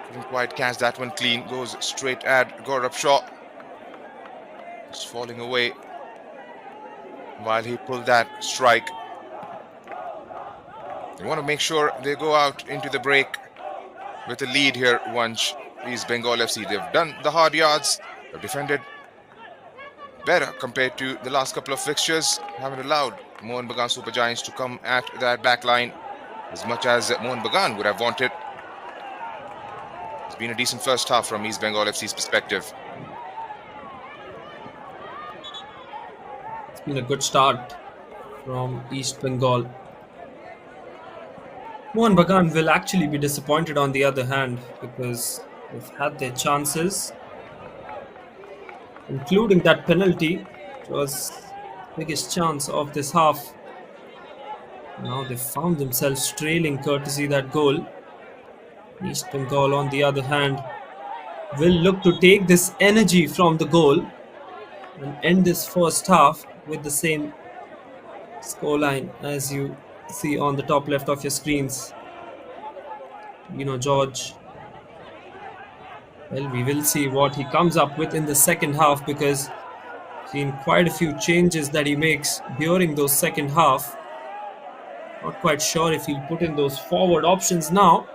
Couldn't quite catch that one clean. Goes straight at Gaurav Shaw. It's falling away while he pulled that strike. They want to make sure they go out into the break with a lead here once East Bengal FC. They've done the hard yards. They've defended better compared to the last couple of fixtures. Haven't allowed Mohun Bagan Super Giants to come at that back line as much as Mohun Bagan would have wanted. It's been a decent first half from East Bengal FC's perspective. It's been a good start from East Bengal. Mohun Bagan will actually be disappointed on the other hand because they've had their chances, including that penalty. It was the biggest chance of this half. Now they've found themselves trailing courtesy that goal. East Bengal, on the other hand, will look to take this energy from the goal and end this first half with the same scoreline as you see on the top left of your screens. George. Well, we will see what he comes up with in the second half because I've seen quite a few changes that he makes during those second half. Not quite sure if he'll put in those forward options now,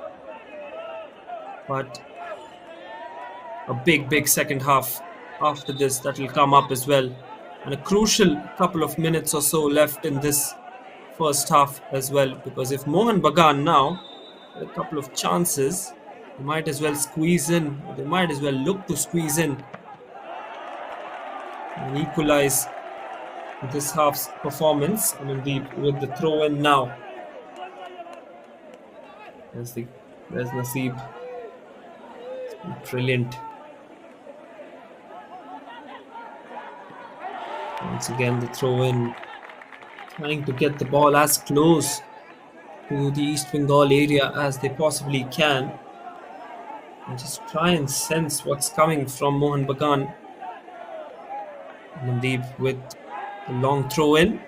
but a big second half after this that will come up as well, and a crucial couple of minutes or so left in this first half as well, because if Mohun Bagan now a couple of chances, they might as well squeeze in, they might as well look to squeeze in and equalize this half's performance. And indeed, with the throw in now, there's Naseeb. It's been brilliant. Once again, the throw in, trying to get the ball as close to the East Bengal area as they possibly can and just try and sense what's coming from Mohun Bagan. Mandeep with the long throw in.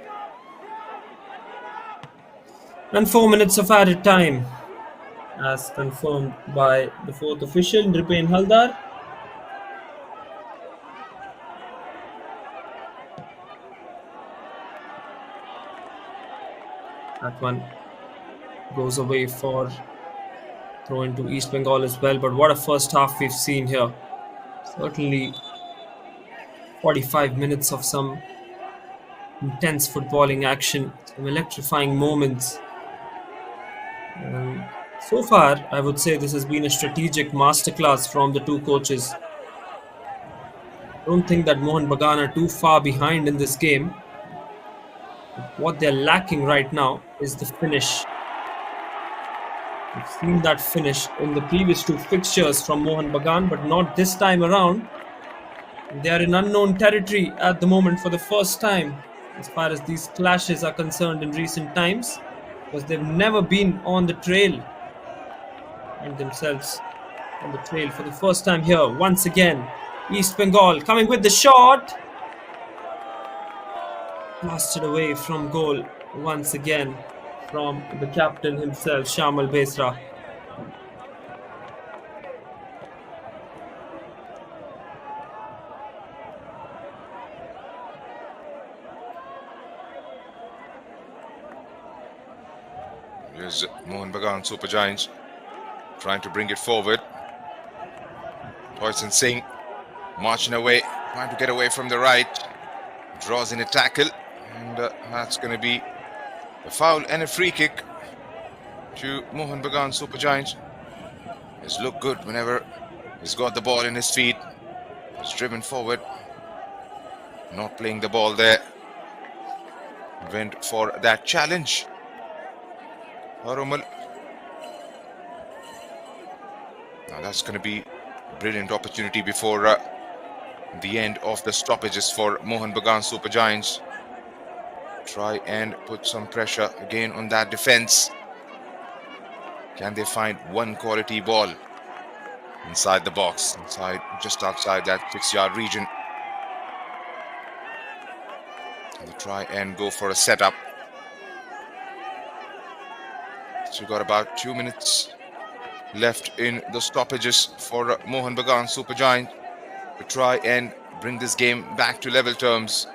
And 4 minutes of added time as confirmed by the fourth official, Nripen Haldar. That one goes away for throw into East Bengal as well. But what a first half we've seen here. Certainly 45 minutes of some intense footballing action, some electrifying moments. And so far, I would say this has been a strategic masterclass from the two coaches. I don't think that Mohun Bagan are too far behind in this game. What they're lacking right now is the finish. We've seen that finish in the previous two fixtures from Mohun Bagan, but not this time around. They are in unknown territory at the moment for the first time as far as these clashes are concerned in recent times, because they've never been on the trail and themselves on the trail for the first time here. Once again, East Bengal coming with the shot. Blasted away from goal once again from the captain himself, Shamal Besra. Here's Mohun Bagan Super Giants trying to bring it forward. Poison Singh marching away, trying to get away from the right. Draws in a tackle, and that's going to be a foul and a free kick to Mohun Bagan Supergiant. He's looked good whenever he's got the ball in his feet. He's driven forward, not playing the ball there. Went for that challenge. Harumal. Now that's going to be a brilliant opportunity before the end of the stoppages for Mohun Bagan Supergiants. Try and put some pressure again on that defense. Can they find one quality ball inside the box, just outside that 6-yard region? Can they try and go for a setup? So we've got about 2 minutes left in the stoppages for Mohun Bagan Supergiant to try and bring this game back to level terms.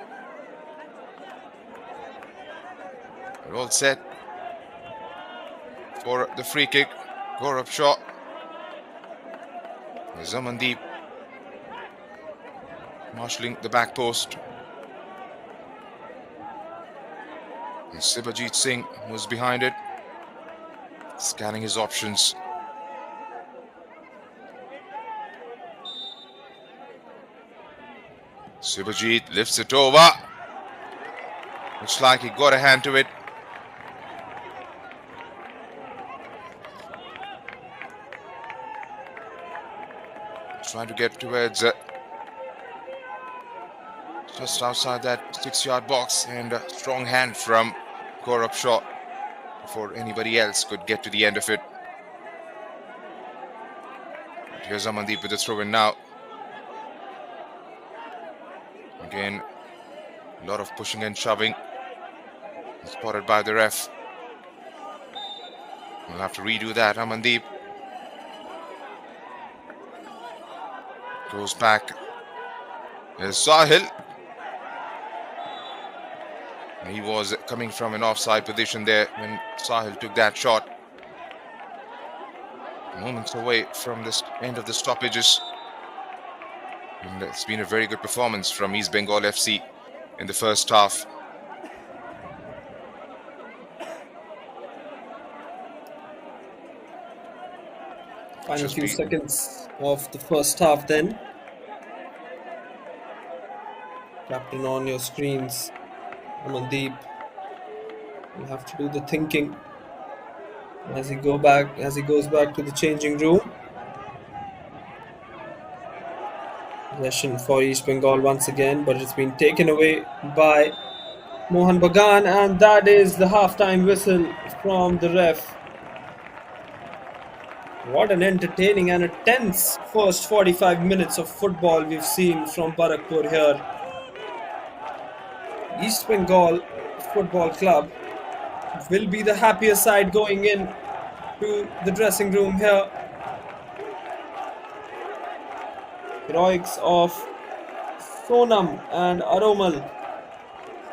We're all set for the free kick. Gaurav Shaw. Zamandeep marshalling the back post. And Sibajit Singh was behind it, scanning his options. Sibajit lifts it over. Looks like he got a hand to it. Trying to get towards just outside that 6-yard box, and a strong hand from Gaurav Shaw before anybody else could get to the end of it. Here's Amandeep with the throw in now. Again, a lot of pushing and shoving. Spotted by the ref. We'll have to redo that. Amandeep goes back. There's Sahil. He was coming from an offside position there when Sahil took that shot. Moments away from this end of the stoppages. And it's been a very good performance from East Bengal FC in the first half. Final few seconds of the first half then. Captain on your screens, Amandeep. You'll have to do the thinking as he goes back to the changing room. Possession for East Bengal once again, but it's been taken away by Mohun Bagan, and that is the halftime whistle from the ref. What an entertaining and a tense first 45 minutes of football we've seen from Barakpur here. East Bengal Football Club will be the happier side going in to the dressing room here. Heroics of Sonam and Aromal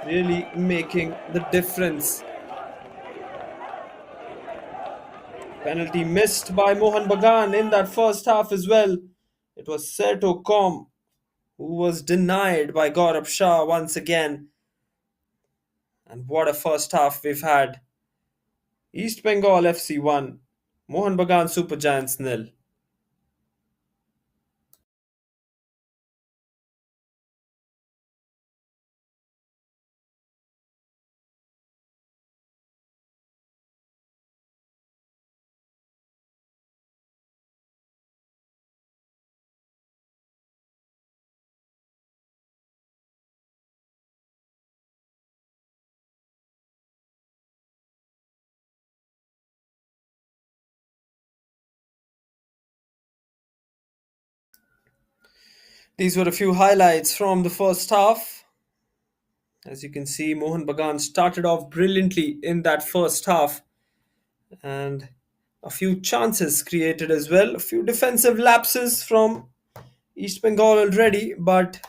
really making the difference. Penalty missed by Mohun Bagan in that first half as well. It was Serto Com who was denied by Gaurav Shah once again. And what a first half we've had. East Bengal FC 1, Mohun Bagan Super Giants 0. These were a few highlights from the first half. As you can see, Mohun Bagan started off brilliantly in that first half. And a few chances created as well. A few defensive lapses from East Bengal already, but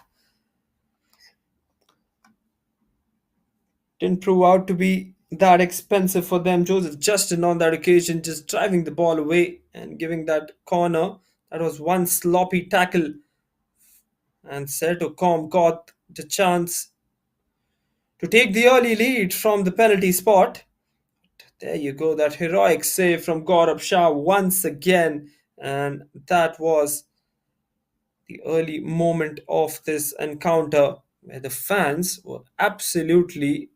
didn't prove out to be that expensive for them. Joseph Justin on that occasion just driving the ball away and giving that corner That was one sloppy tackle, and Sertocom got the chance to take the early lead from the penalty spot. There you go, that heroic save from Gaurav Shah once again, and that was the early moment of this encounter where the fans were absolutely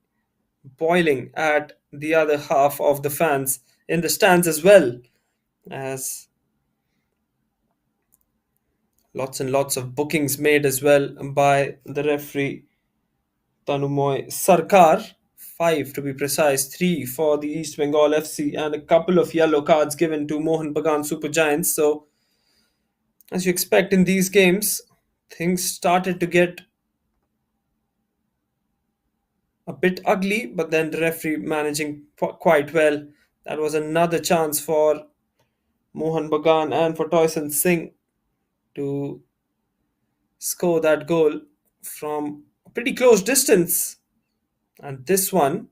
boiling at the other half of the fans in the stands as well, as lots and lots of bookings made as well by the referee Tanumoy Sarkar. Five to be precise, three for the East Bengal FC, and a couple of yellow cards given to Mohun Bagan Super Giants. So, as you expect in these games, things started to get a bit ugly, but then the referee managing quite well. That was another chance for Mohan Bagan and for Toyson Singh to score that goal from a pretty close distance. And this one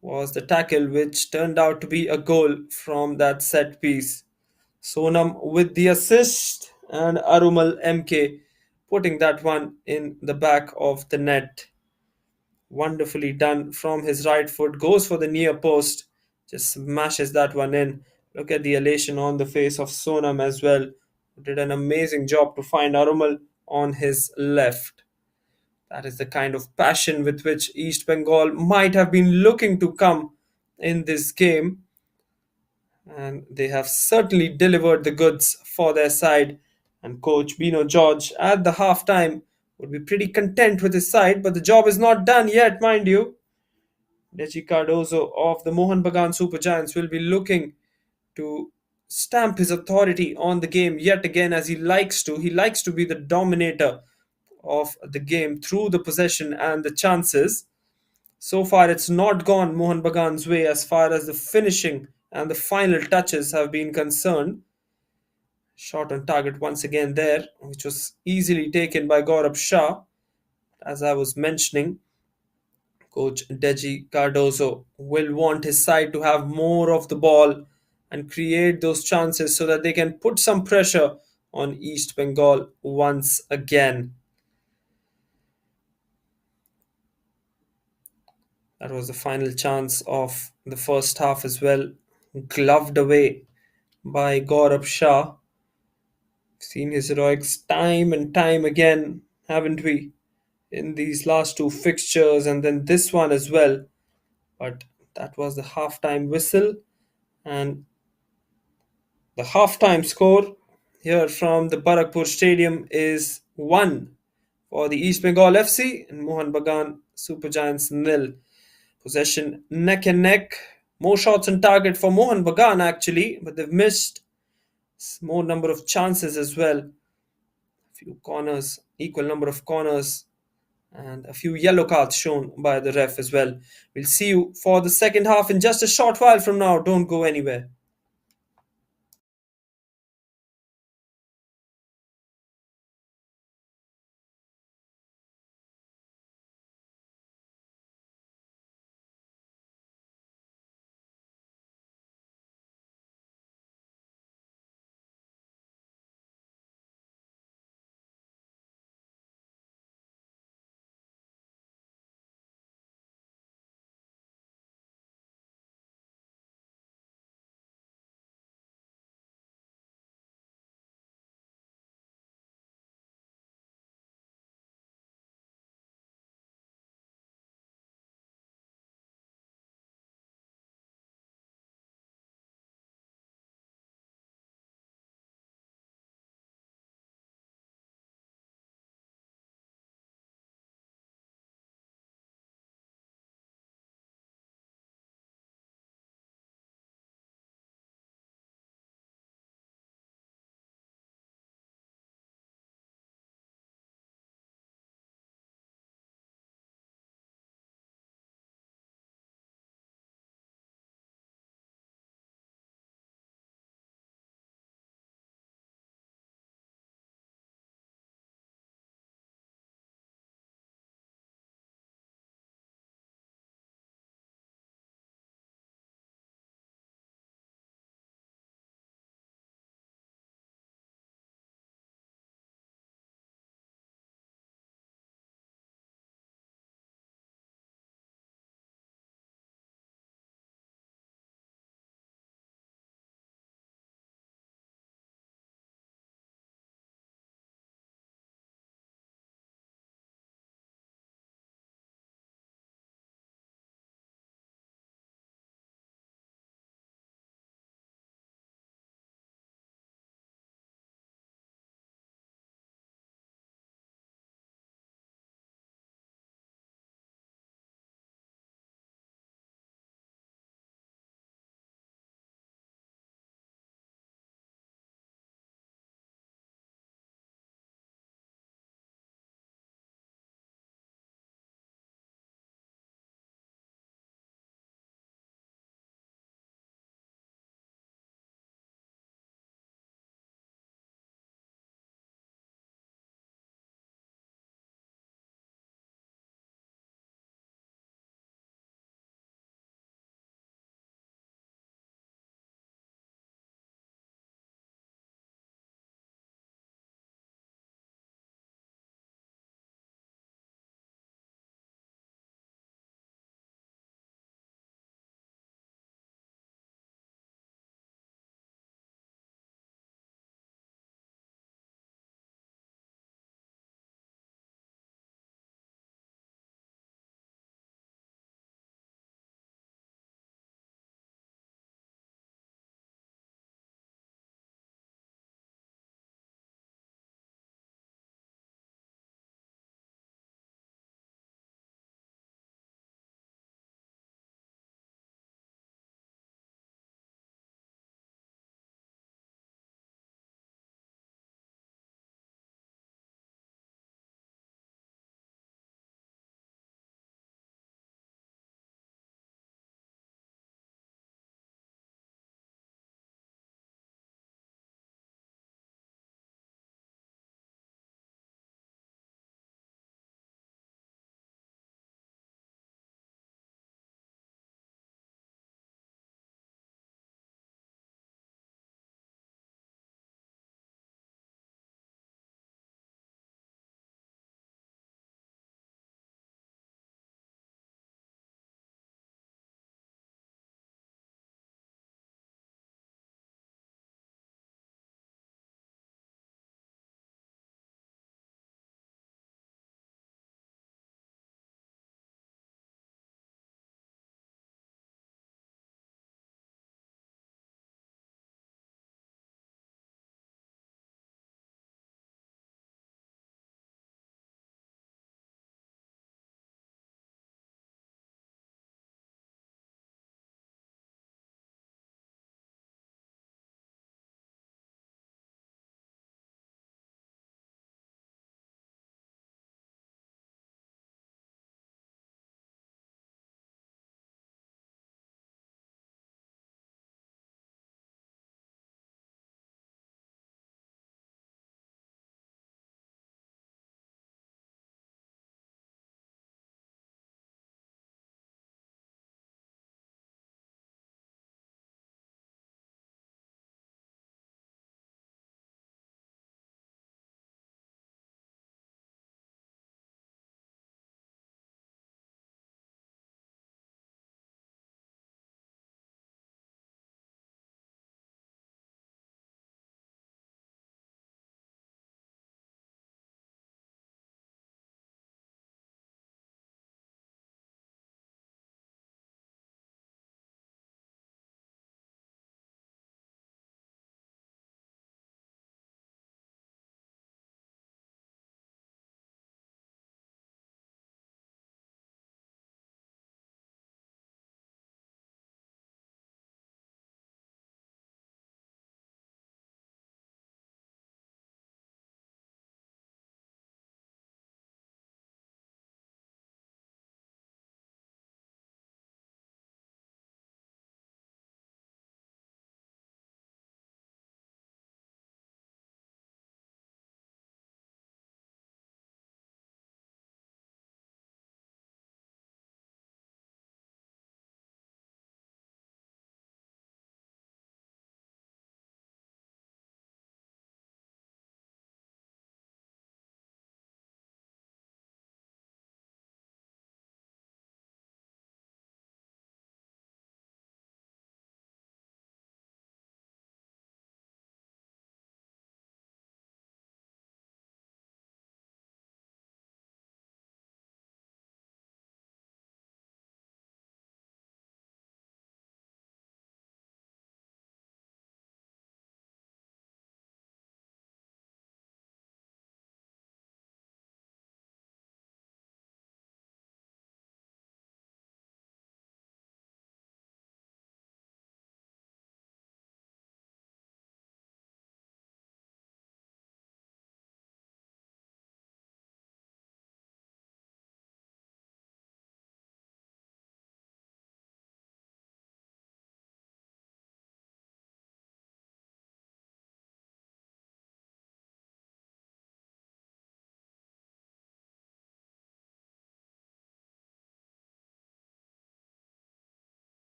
was the tackle which turned out to be a goal from that set piece. Sonam with the assist and Arumal MK putting that one in the back of the net. Wonderfully done from his right foot, goes for the near post, just smashes that one in. Look at the elation on the face of Sonam as well. Did an amazing job to find Arumal on his left. That is the kind of passion with which East Bengal might have been looking to come in this game, and they have certainly delivered the goods for their side. And coach Bino George at the halftime would be pretty content with his side, but the job is not done yet, mind you. Deji Cardozo of the Mohun Bagan Super Giants will be looking to stamp his authority on the game yet again, as he likes to. He likes to be the dominator of the game through the possession and the chances. So far, it's not gone Mohun Bagan's way as far as the finishing and the final touches have been concerned. Shot on target once again there, which was easily taken by Gaurav Shah. As I was mentioning, Coach Deji Cardozo will want his side to have more of the ball and create those chances so that they can put some pressure on East Bengal once again. That was the final chance of the first half as well, gloved away by Gaurav Shah. Seen his heroics time and time again, haven't we? In these last two fixtures and then this one as well. But that was the halftime whistle, and the halftime score here from the Barakpur Stadium is 1 for the East Bengal FC and Mohun Bagan Super Giants nil. Possession neck and neck. More shots on target for Mohun Bagan actually, but they've missed more number of chances as well. Few corners, equal number of corners, and a few yellow cards shown by the ref as well. We'll see you for the second half in just a short while from now. Don't go anywhere.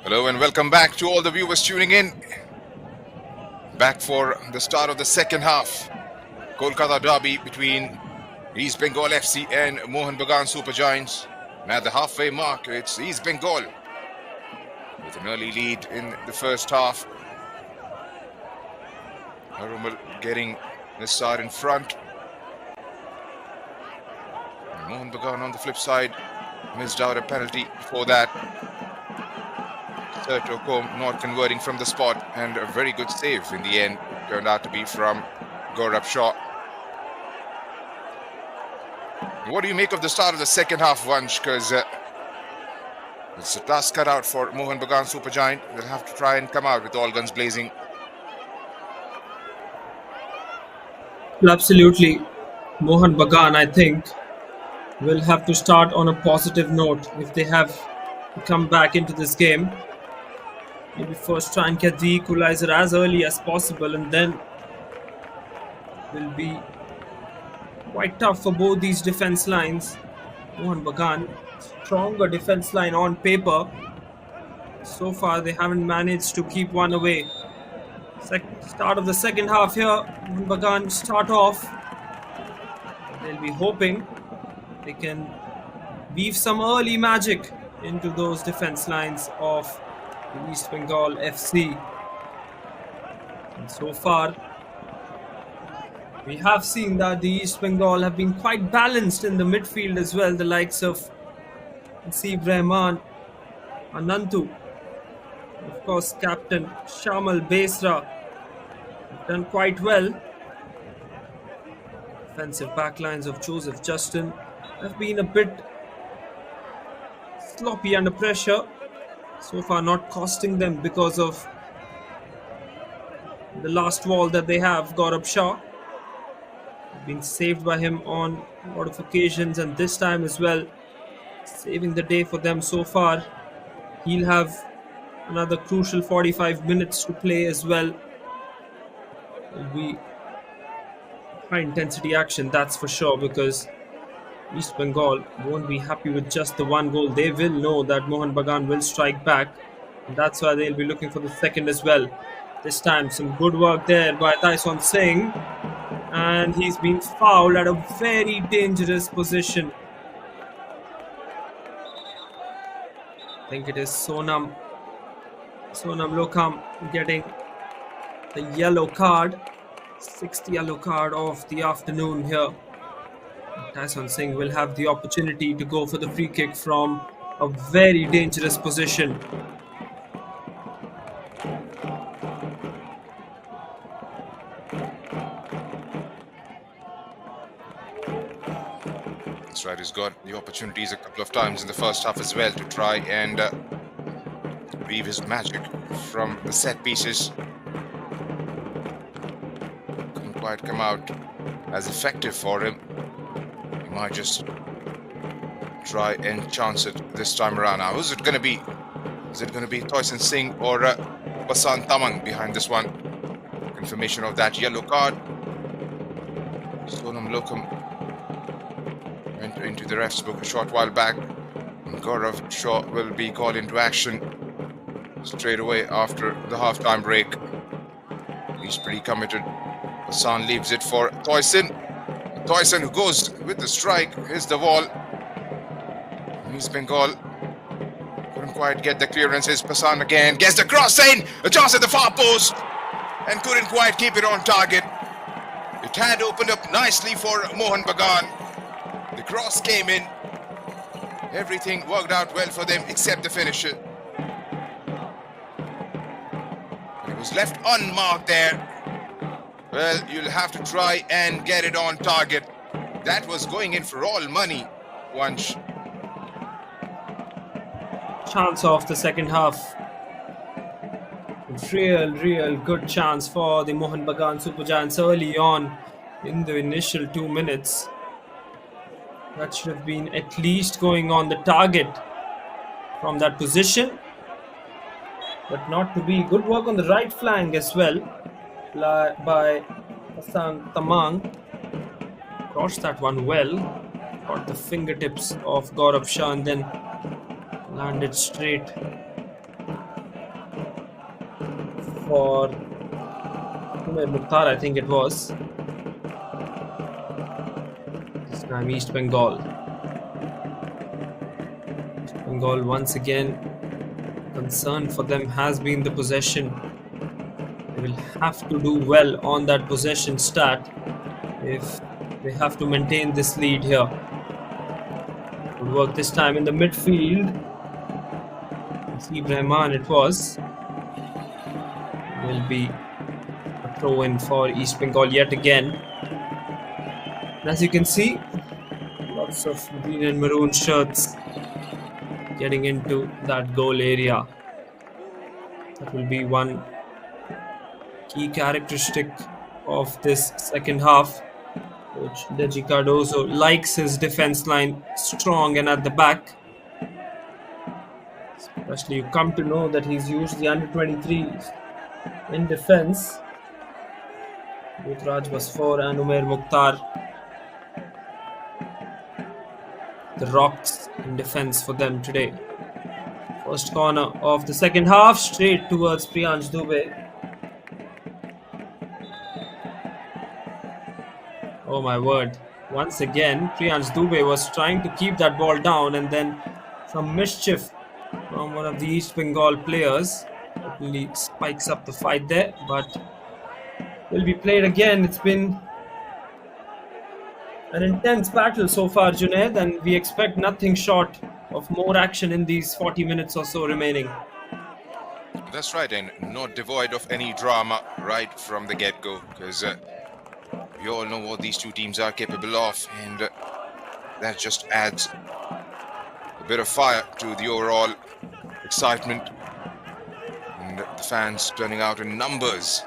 Hello and welcome back to all the viewers tuning in. Back for the start of the second half. Kolkata derby between East Bengal FC and Mohun Bagan Super Giants. And at the halfway mark, it's East Bengal with an early lead in the first half. Harumal getting the start in front. And Mohun Bagan on the flip side missed out a penalty before that. Sergio Combe not converting from the spot, and a very good save in the end turned out to be from Gaurav Shaw. What do you make of the start of the second half, Vansh? Because it's a task cut out for Mohun Bagan Supergiant. They'll have to try and come out with all guns blazing. Absolutely. Mohun Bagan, I think, will have to start on a positive note if they have to come back into this game. Maybe first try and get the equalizer as early as possible, and then will be quite tough for both these defense lines. Mohun Bagan, stronger defense line on paper. So far, they haven't managed to keep one away. Start of the second half here. Mohun Bagan start off. They'll be hoping they can weave some early magic into those defense lines of the East Bengal FC. And so far, we have seen that the East Bengal have been quite balanced in the midfield as well. The likes of Nasib Rahman, Anantu, of course, captain Shamal Besra have done quite well. Defensive backlines of Joseph Justin have been a bit sloppy under pressure. So far not costing them because of the last wall that they have, Gaurav Shaw. Been saved by him on a lot of occasions, and this time as well, saving the day for them so far. He'll have another crucial 45 minutes to play as well. It'll be high intensity action, that's for sure, because East Bengal won't be happy with just the one goal. They will know that Mohun Bagan will strike back, and that's why they'll be looking for the second as well. This time, some good work there by Tyson Singh, and he's been fouled at a very dangerous position. I think it is Sonam Lokam getting the yellow card, 6th yellow card of the afternoon here. Tyson Singh will have the opportunity to go for the free kick from a very dangerous position. That's right, he's got the opportunities a couple of times in the first half as well to try and weave his magic from the set pieces. Couldn't quite come out as effective for him. He might just try and chance it this time around. Now, who's it going to be? Is it going to be Tyson Singh or Basan Tamang behind this one? Confirmation of that yellow card. Sonam Lokam went into the ref's book a short while back. And Gaurav Shaw will be called into action straight away after the half-time break. He's pretty committed. Basan leaves it for Tyson. Tyson, who goes with the strike, hits the wall. East Bengal couldn't quite get the clearances. Basan again gets the cross in. A chance at the far post and couldn't quite keep it on target. It had opened up nicely for Mohun Bagan. The cross came in. Everything worked out well for them except the finisher. It was left unmarked there. Well, you'll have to try and get it on target. That was going in for all money, Vansh. Chance of the second half. Real good chance for the Mohun Bagan Super Giants early on in the initial 2 minutes. That should have been at least going on the target from that position. But not to be. Good work on the right flank as well by Hassan Tamang. Crossed that one well. Got the fingertips of Gaurav Shah and then landed straight for Umair Mukhtar, I think it was. This time East Bengal. East Bengal once again. Concern for them has been the possession. They will have to do well on that possession stat if they have to maintain this lead here. Good work this time in the midfield. Nasib Rahman it was. Will be a throw in for East Bengal yet again. And as you can see, lots of green and maroon shirts getting into that goal area. That will be one key characteristic of this second half. Coach Deji Cardozo likes his defense line strong and at the back. Especially you come to know that he's used the under-23s in defense. Both Raj Basfor and Umair Mukhtar. The rocks in defense for them today. First corner of the second half, straight towards Priyansh Dubey. Oh my word. Once again, Priyansh Dubey was trying to keep that ball down, and then some mischief from one of the East Bengal players certainly spikes up the fight there, but will be played again. It's been an intense battle so far, Junaid, and we expect nothing short of more action in these 40 minutes or so remaining. That's right, and not devoid of any drama right from the get-go, because we all know what these two teams are capable of, and that just adds a bit of fire to the overall excitement, and the fans turning out in numbers,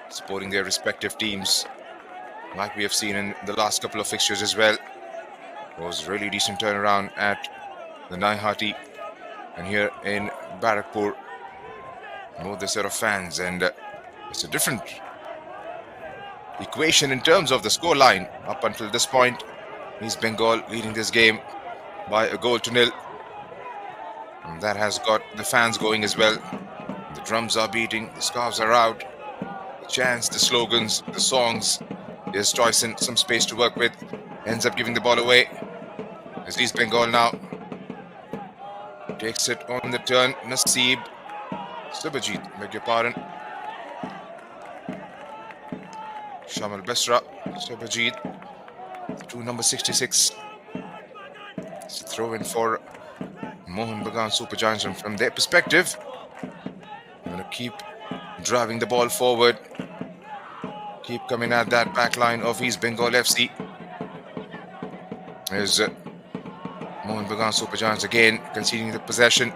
supporting their respective teams, like we have seen in the last couple of fixtures as well. It was really decent turnaround at the Naihati and here in Barakpur. Both the set of fans, and it's a different equation in terms of the scoreline. Up until this point, East Bengal leading this game by 1-0. And that has got the fans going as well. The drums are beating, the scarves are out, the chants, the slogans, the songs. There's Toyson, some space to work with, ends up giving the ball away. As East Bengal now takes it on the turn. Nasib Subhajit, beg your pardon. Shamal Besra, Subhajit to number 66. It's a throw in for Mohun Bagan Super Giants, and from their perspective, they're going to keep driving the ball forward, keep coming at that back line of East Bengal FC. There's Mohun Bagan Super Giants again conceding the possession.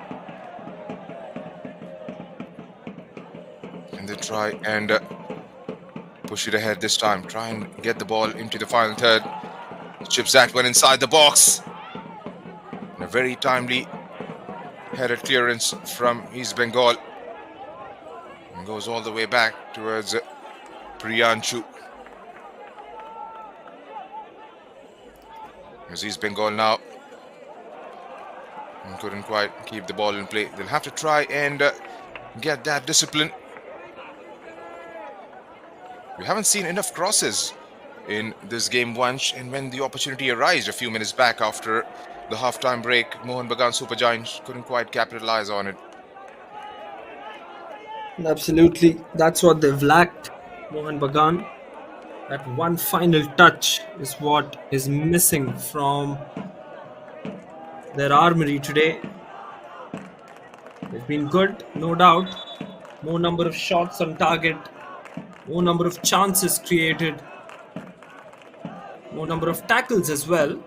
And they try and push it ahead this time. Try and get the ball into the final third. Chips that one inside the box. And a very timely headed clearance from East Bengal. And goes all the way back towards Priyanshu. As East Bengal now couldn't quite keep the ball in play. They'll have to try and get that discipline. We haven't seen enough crosses in this game once, and when the opportunity arose a few minutes back after the halftime break, Mohun Bagan Super Giants couldn't quite capitalize on it. Absolutely, that's what they've lacked, Mohun Bagan. That one final touch is what is missing from their armory today. They've been good, no doubt. More number of shots on target, more number of chances created, more number of tackles as well,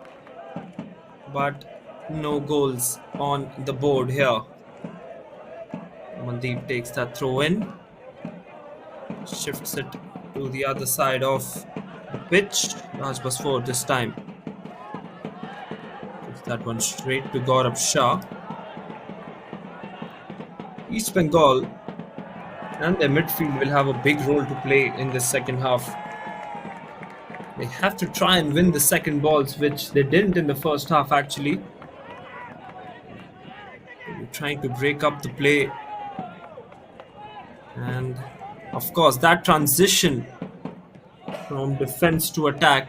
but no goals on the board here. Mandeep takes that throw in, shifts it to the other side of the pitch. Raj Basfor this time. Gives that one straight to Gaurav Shah. East Bengal and their midfield will have a big role to play in this second half. They have to try and win the second balls, which they didn't in the first half actually. They're trying to break up the play and Of course, that transition from defense to attack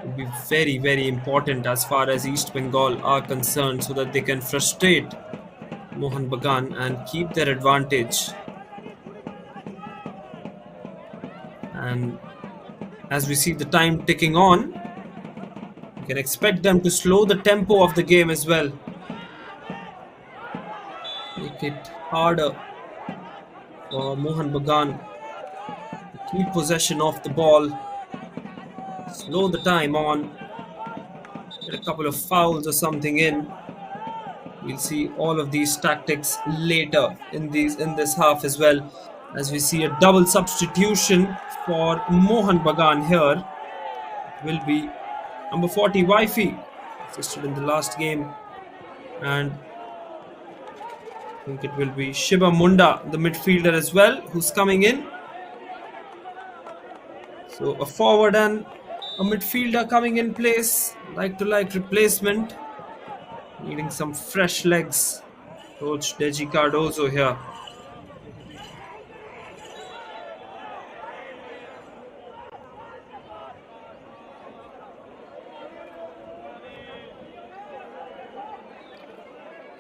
will be very, very important as far as East Bengal are concerned, so that they can frustrate Mohun Bagan and keep their advantage. And as we see the time ticking on, you can expect them to slow the tempo of the game as well. Make it harder for Mohun Bagan to keep possession of the ball. Slow the time on. Get a couple of fouls or something in. We'll see all of these tactics later in this half as well, as we see a double substitution for Mohun Bagan here. It will be number 40 Wifi, assisted in the last game, and I think it will be Shiba Munda, the midfielder as well, who's coming in. So a forward and a midfielder coming in place, like-to-like replacement, needing some fresh legs. Coach Deji Cardozo here.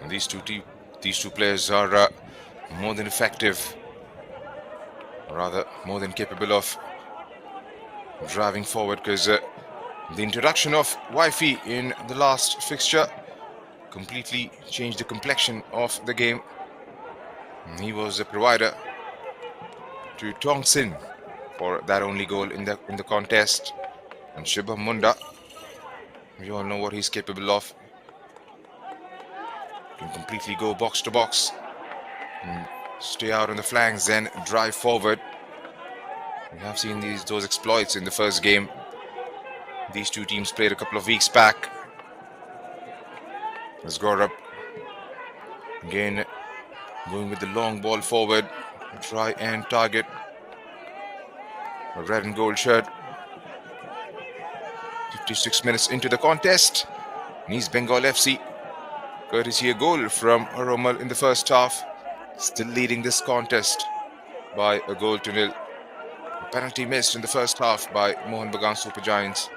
And these two players are more than effective, or rather more than capable of driving forward, because the introduction of Wifi in the last fixture completely changed the complexion of the game. And he was a provider to Tongsin for that only goal in the contest. And Shiba Munda, we all know what he's capable of. Can completely go box to box and stay out on the flanks, then drive forward. We have seen those exploits in the first game. These two teams played a couple of weeks back. Let's go up again, going with the long ball forward to try and target a red and gold shirt. 56 minutes into the contest, East Bengal FC, courtesy a goal from Romal in the first half, still leading this contest by a goal to nil. A penalty missed in the first half by Mohun Bagan Super Giants,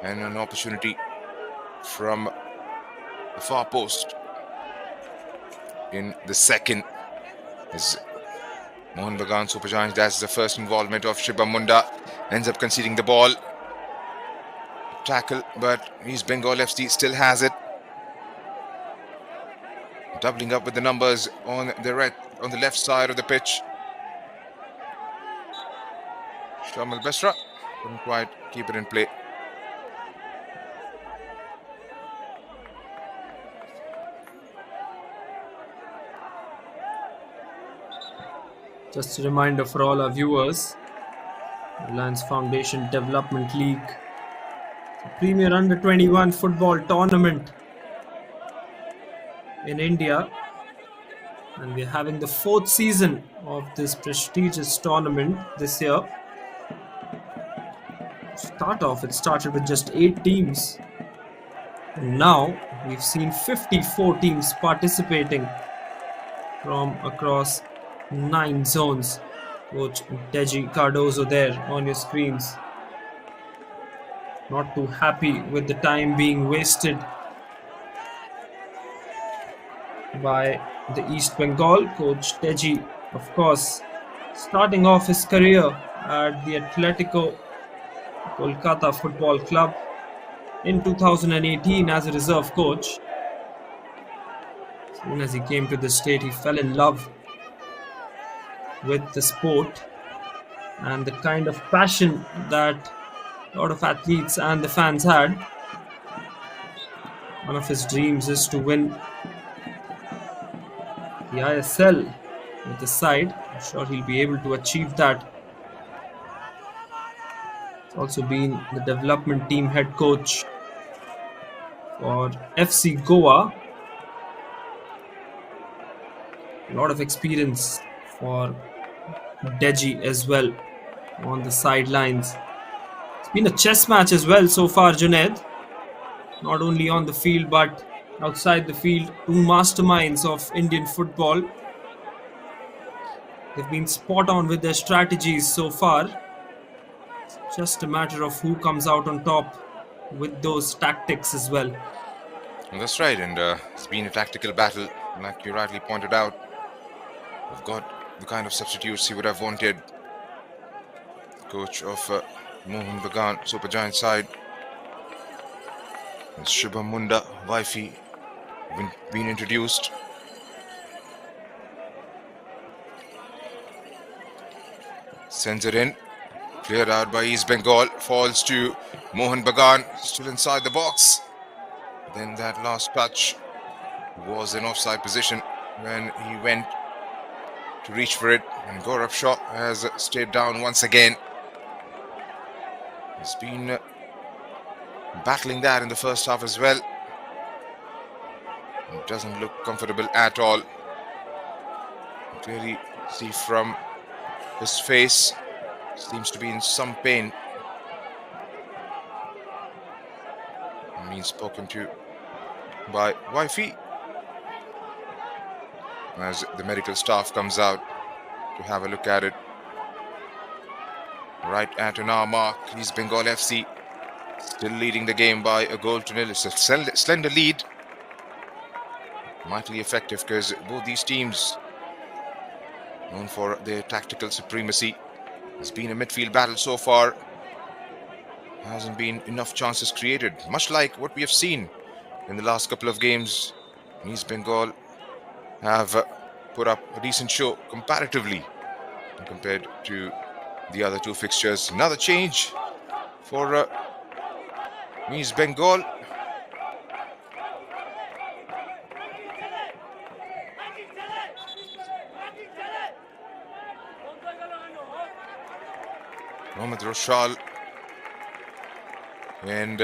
and an opportunity from the far post in the second is Mohun Bagan Super Giants. That's the first involvement of Shiba Munda. Ends up conceding the ball. Tackle, but East Bengal FC still has it. Doubling up with the numbers on the left side of the pitch. Shamal Besra couldn't quite keep it in play. Just a reminder for all our viewers, Reliance Foundation Development League, the Premier Under 21 football tournament in India, and we're having the 4th season of this prestigious tournament this year. It started with just 8 teams, and now we've seen 54 teams participating from across 9 zones. Coach Deji Cardozo there on your screens. Not too happy with the time being wasted by the East Bengal. Coach Deji, of course, starting off his career at the Atletico Kolkata Football Club in 2018 as a reserve coach. As soon as he came to the state, he fell in love with the sport and the kind of passion that a lot of athletes and the fans had. One of his dreams is to win the ISL with the side. I'm sure he'll be able to achieve that. He's also been the development team head coach for FC Goa. A lot of experience for Deji as well on the sidelines. It's been a chess match as well so far, Junaid. Not only on the field but outside the field. Two masterminds of Indian football. They've been spot on with their strategies so far. It's just a matter of who comes out on top with those tactics as well. Well, that's right, and it's been a tactical battle, like you rightly pointed out. We've got the kind of substitutes he would have wanted. Coach of Mohun Bagan Super Giant side, Shubham Munda, Wifi, been introduced. Sends it in. Cleared out by East Bengal. Falls to Mohun Bagan. Still inside the box. Then that last touch was in offside position when he went to reach for it. And Gaurav Shah has stayed down once again. He's been battling that in the first half as well. It doesn't look comfortable at all. You clearly see from his face, seems to be in some pain. Being spoken to by Wifi as the medical staff comes out to have a look at it. Right at an hour mark, East Bengal FC still leading the game by a goal to nil. It's a slender lead. Mightily effective because both these teams, known for their tactical supremacy, it's been a midfield battle so far. Hasn't been enough chances created, much like what we have seen in the last couple of games. East Bengal have put up a decent show comparatively compared to the other two fixtures. Another change for East Bengal. Mohammad Roshal and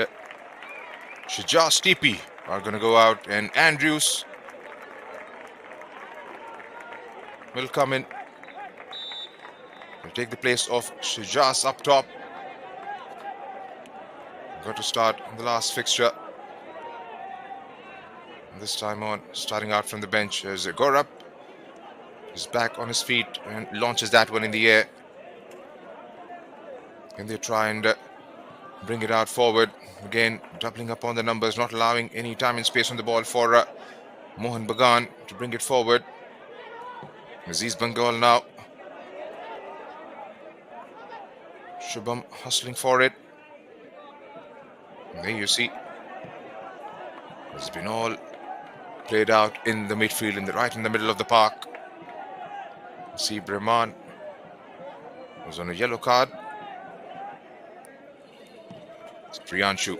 Shajah Stipi are going to go out, and Andrews will come in. Will take the place of Shajah up top. Got to start the last fixture. And this time on, starting out from the bench as Gaurav is back on his feet and launches that one in the air. And they try and bring it out forward. Again, doubling up on the numbers, not allowing any time and space on the ball for Mohun Bagan to bring it forward. East Bengal now. Shubham hustling for it. And there you see, it's been all played out in the midfield, right in the middle of the park. See Brahman was on a yellow card. It's Priyanshu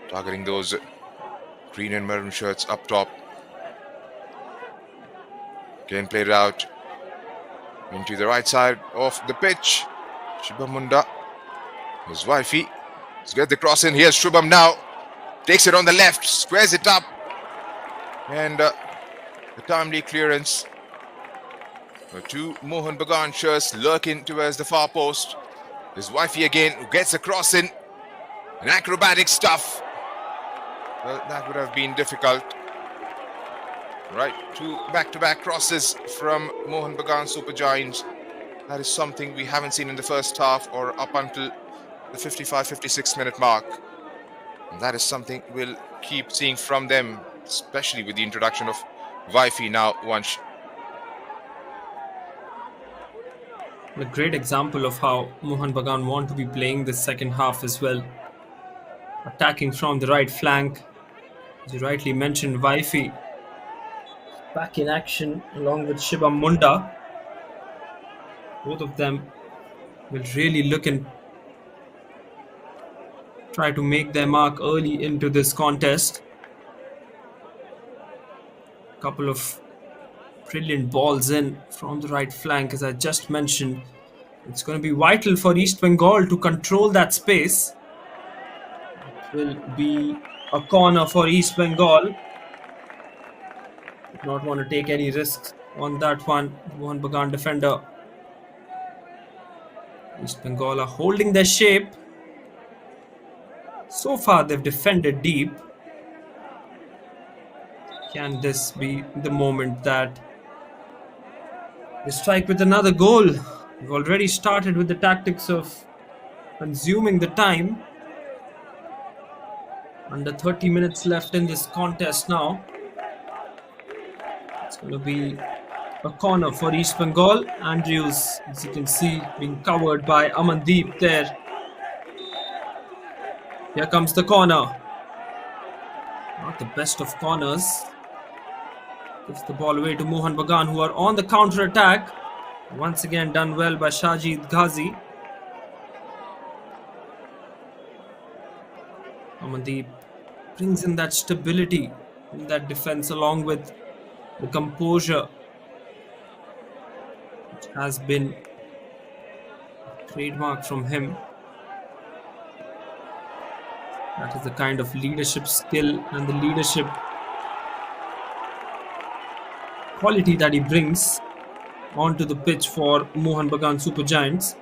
targeting those green and maroon shirts up top. Again played out into the right side of the pitch. Shubham Munda, his wifey. Let's get the cross in. Here's Shubham now. Takes it on the left, squares it up. And the timely clearance. Two Mohun Bagan shirts lurking towards the far post. His wifey again, who gets a cross in. And acrobatic stuff. Well, that would have been difficult. Right, two back-to-back crosses from Mohun Bagan Super Giants. That is something we haven't seen in the first half or up until the 55-56 minute mark. And that is something we'll keep seeing from them, especially with the introduction of Wifi now, Vansh. A great example of how Mohun Bagan want to be playing the second half as well. Attacking from the right flank. As you rightly mentioned, Wifi back in action along with Shubham Munda. Both of them will really look and try to make their mark early into this contest. Couple of brilliant balls in from the right flank, as I just mentioned. It's going to be vital for East Bengal to control that space. It will be a corner for East Bengal. Did not want to take any risks on that one. Mohun Bagan defender. East Bengal are holding their shape. So far they've defended deep. Can this be the moment that They strike with another goal. We've already started with the tactics of consuming the time. Under 30 minutes left in this contest now. It's going to be a corner for East Bengal. Andrews, as you can see, being covered by Amandeep there. Here comes the corner. Not the best of corners. Gives the ball away to Mohun Bagan, who are on the counter attack. Once again done well by Shajid Ghazi. Amandeep brings in that stability in that defense along with the composure, which has been a trademark from him. That is the kind of leadership skill and the leadership quality that he brings onto the pitch for Mohun Bagan Super Giants.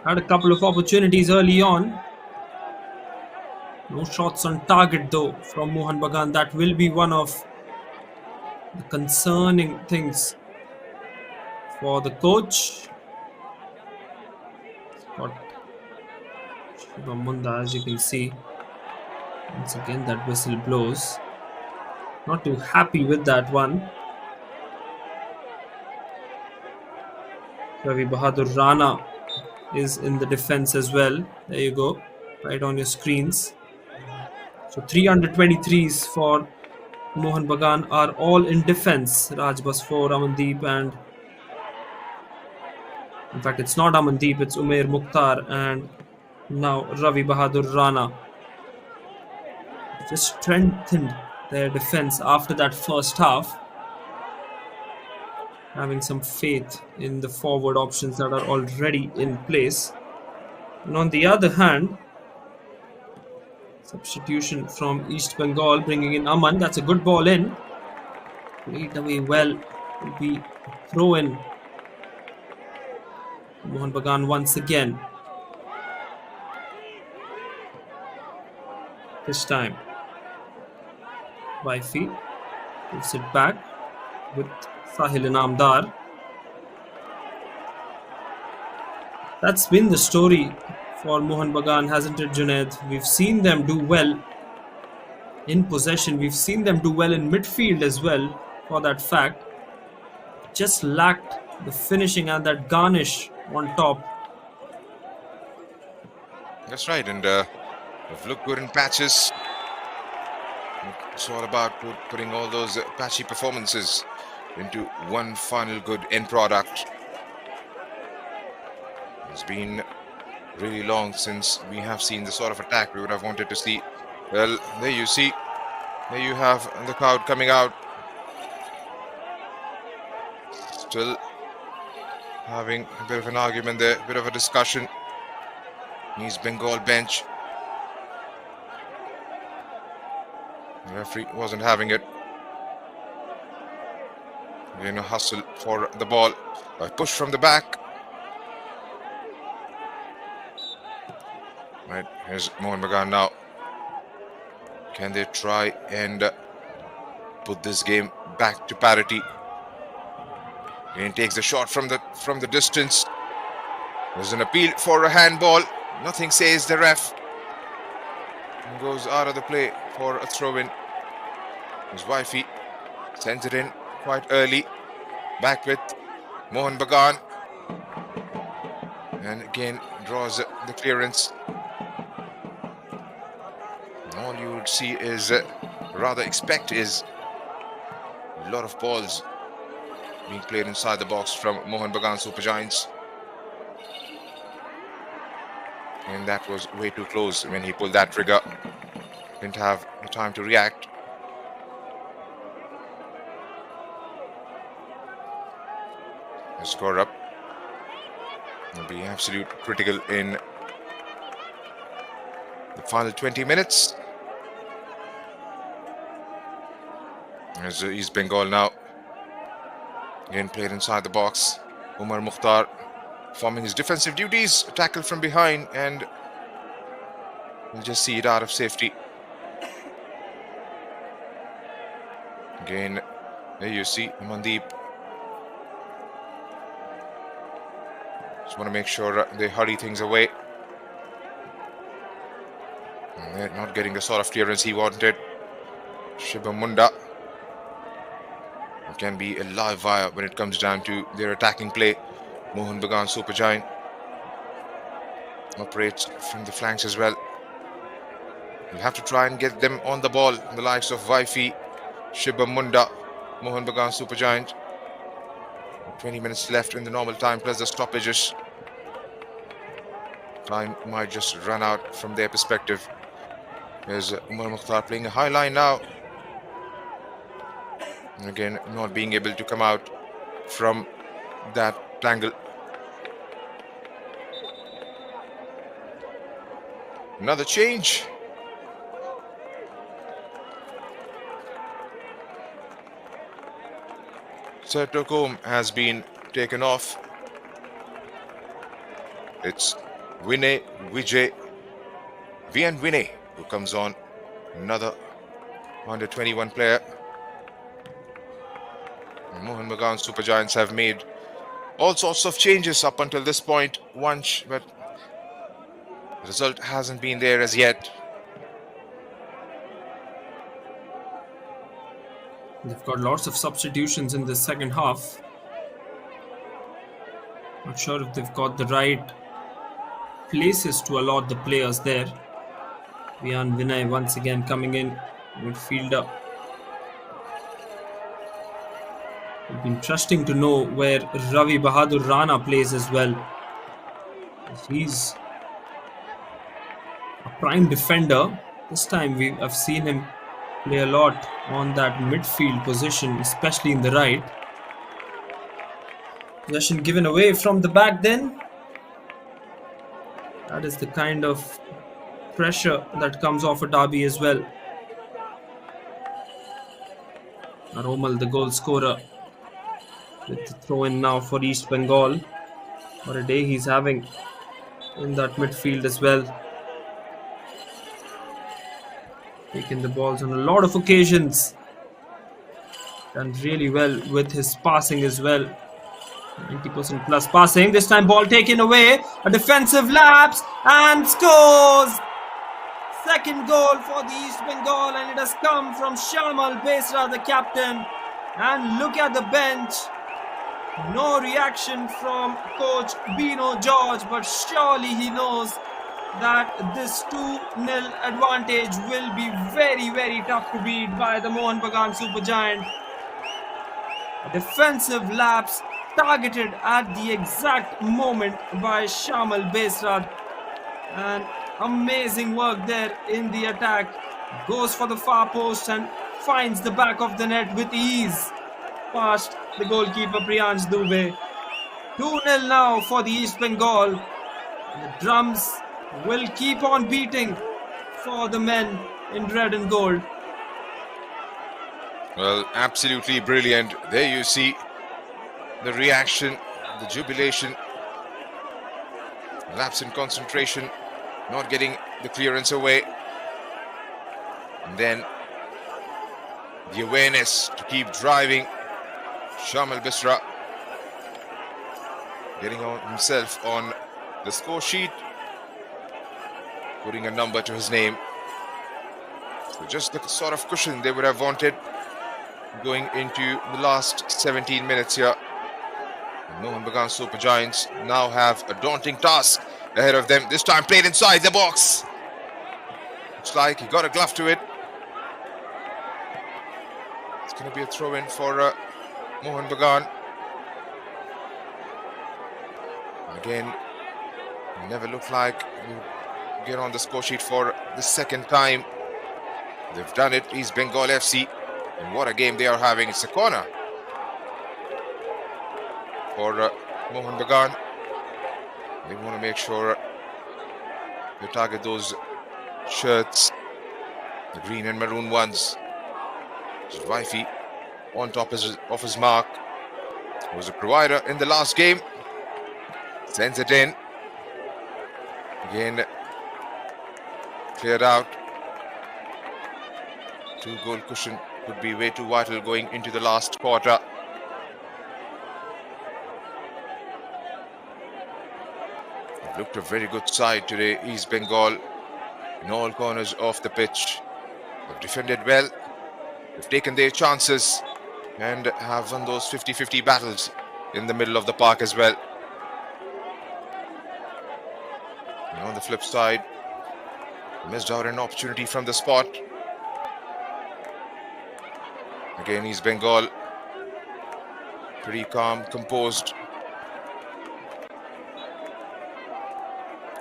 Had a couple of opportunities early on. No shots on target though from Mohun Bagan. That will be one of the concerning things for the coach. Got Shivam Munda, as you can see. Once again that whistle blows. Not too happy with that one. Ravi Bahadur Rana is in the defense as well. There you go, right on your screens. So 323s for Mohun Bagan are all in defense. Raj Basfor, Amandeep, and in fact it's not Amandeep, it's Umair Mukhtar and now Ravi Bahadur Rana. Just strengthened their defense after that first half. Having some faith in the forward options that are already in place. And on the other hand, substitution from East Bengal bringing in Aman. That's a good ball in. Played away well. Will be a throw in. Mohun Bagan once again. This time, Wifey gives it back with Sahil Inamdar. That's been the story for Mohun Bagan, hasn't it, Junaid? We've seen them do well in possession. We've seen them do well in midfield as well, for that fact. Just lacked the finishing and that garnish on top. That's right, and they've looked good in patches. It's all about putting all those patchy performances into one final good end product. It's been really long since we have seen the sort of attack we would have wanted to see. Well, there you see. There you have the crowd coming out. Still having a bit of an argument there, a bit of a discussion. East Bengal bench. The referee wasn't having it. Again, a hustle for the ball. A push from the back. Right, here's Mohun Bagan now. Can they try and put this game back to parity? Again, takes the shot from the distance. There's an appeal for a handball. Nothing says the ref. And goes out of the play for a throw-in. His wifey sends it in quite early. Back with Mohun Bagan. And again draws the clearance. All you would see is, rather expect is a lot of balls being played inside the box from Mohun Bagan Super Giants. And that was way too close when he pulled that trigger. Didn't have the time to react. The score up will be absolute critical in the final 20 minutes. As East Bengal now again played inside the box. Umar Mukhtar performing his defensive duties, tackle from behind, and we'll just see it out of safety. Again, there you see Mandeep. Just want to make sure they hurry things away. And they're not getting the sort of clearance he wanted. Shubham Munda can be a live wire when it comes down to their attacking play. Mohun Bagan Supergiant operates from the flanks as well. You'll have to try and get them on the ball. The likes of Waifi, Shubham Munda, Mohun Bagan Supergiant. 20 minutes left in the normal time plus the stoppages. Time might just run out from their perspective. There's Umar Mukhtar playing a high line now. And again, not being able to come out from that angle. Another change. Sertocom has been taken off. It's Vinay Vijay Vian Vinay who comes on. Another under 21 player. Mohun Bagan Supergiants have made all sorts of changes up until this point, Vansh, but the result hasn't been there as yet. They've got lots of substitutions in the second half. Not sure if they've got the right places to allot the players there. Vian Vinay once again coming in, midfielder. It'll be interesting to know where Ravi Bahadur Rana plays as well. He's a prime defender. This time I've seen him play a lot on that midfield position, especially in the right. Possession given away from the back then. That is the kind of pressure that comes off a derby as well. Aromal, the goal scorer, with the throw in now for East Bengal. What a day he's having in that midfield as well. Taking the balls on a lot of occasions. Done really well with his passing as well. 90% plus passing. This time ball taken away. A defensive lapse and scores! Second goal for the East Bengal, and it has come from Shamal Besra, the captain. And look at the bench. No reaction from coach Bino George, but surely he knows that this 2-0 advantage will be very, very tough to beat by the Mohun Bagan Supergiant. A defensive lapse targeted at the exact moment by Shamal Besra, and amazing work there in the attack. Goes for the far post and finds the back of the net with ease past the goalkeeper Priyansh Dubey. 2-0 now for the East Bengal. The drums will keep on beating for the men in red and gold. Well, absolutely brilliant. There you see the reaction, the jubilation, lapse in concentration, not getting the clearance away, and then the awareness to keep driving. Shamal Besra getting on himself on the score sheet, putting a number to his name. So just the sort of cushion they would have wanted going into the last 17 minutes here. Mohun Bagan Supergiants now have a daunting task ahead of them. This time played inside the box. Looks like he got a glove to it. It's going to be a throw-in for Mohun Bagan. Again, never looked like you get on the score sheet for the second time. They've done it. East Bengal FC. And what a game they are having. It's a corner for Mohun Bagan. They want to make sure they target those shirts, the green and maroon ones. Waifi on top of his mark. He was a provider in the last game. Sends it in. Again, cleared out. 2-goal cushion could be way too vital going into the last quarter. They've looked a very good side today, East Bengal, in all corners of the pitch. They've defended well, they've taken their chances, and have won those 50-50 battles in the middle of the park as well. And on the flip side, missed out an opportunity from the spot. Again, East Bengal, pretty calm, composed.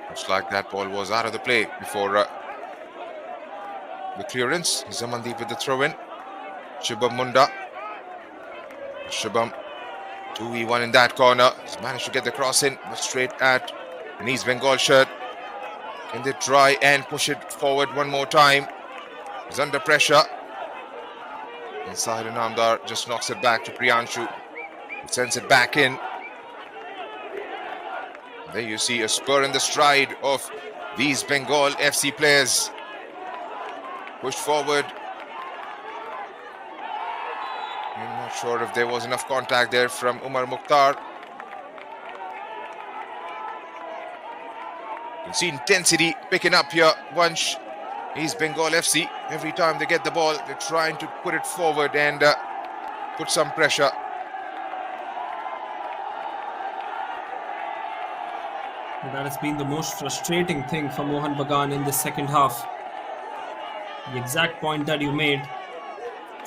Looks like that ball was out of the play before the clearance. Zamandeep with the throw-in. Shubham Munda. Shubham, 2v1 in that corner. He's managed to get the cross in, but straight at an East Bengal shirt. Can they try and push it forward one more time? He's under pressure. Inside, Namdar just knocks it back to Priyanshu. He sends it back in. There you see a spur in the stride of these Bengal FC players. Pushed forward. I'm not sure if there was enough contact there from Umar Mukhtar. You can see intensity picking up here. Once East Bengal FC, every time they get the ball, they're trying to put it forward and put some pressure. That has been the most frustrating thing for Mohun Bagan in the second half. The exact point that you made.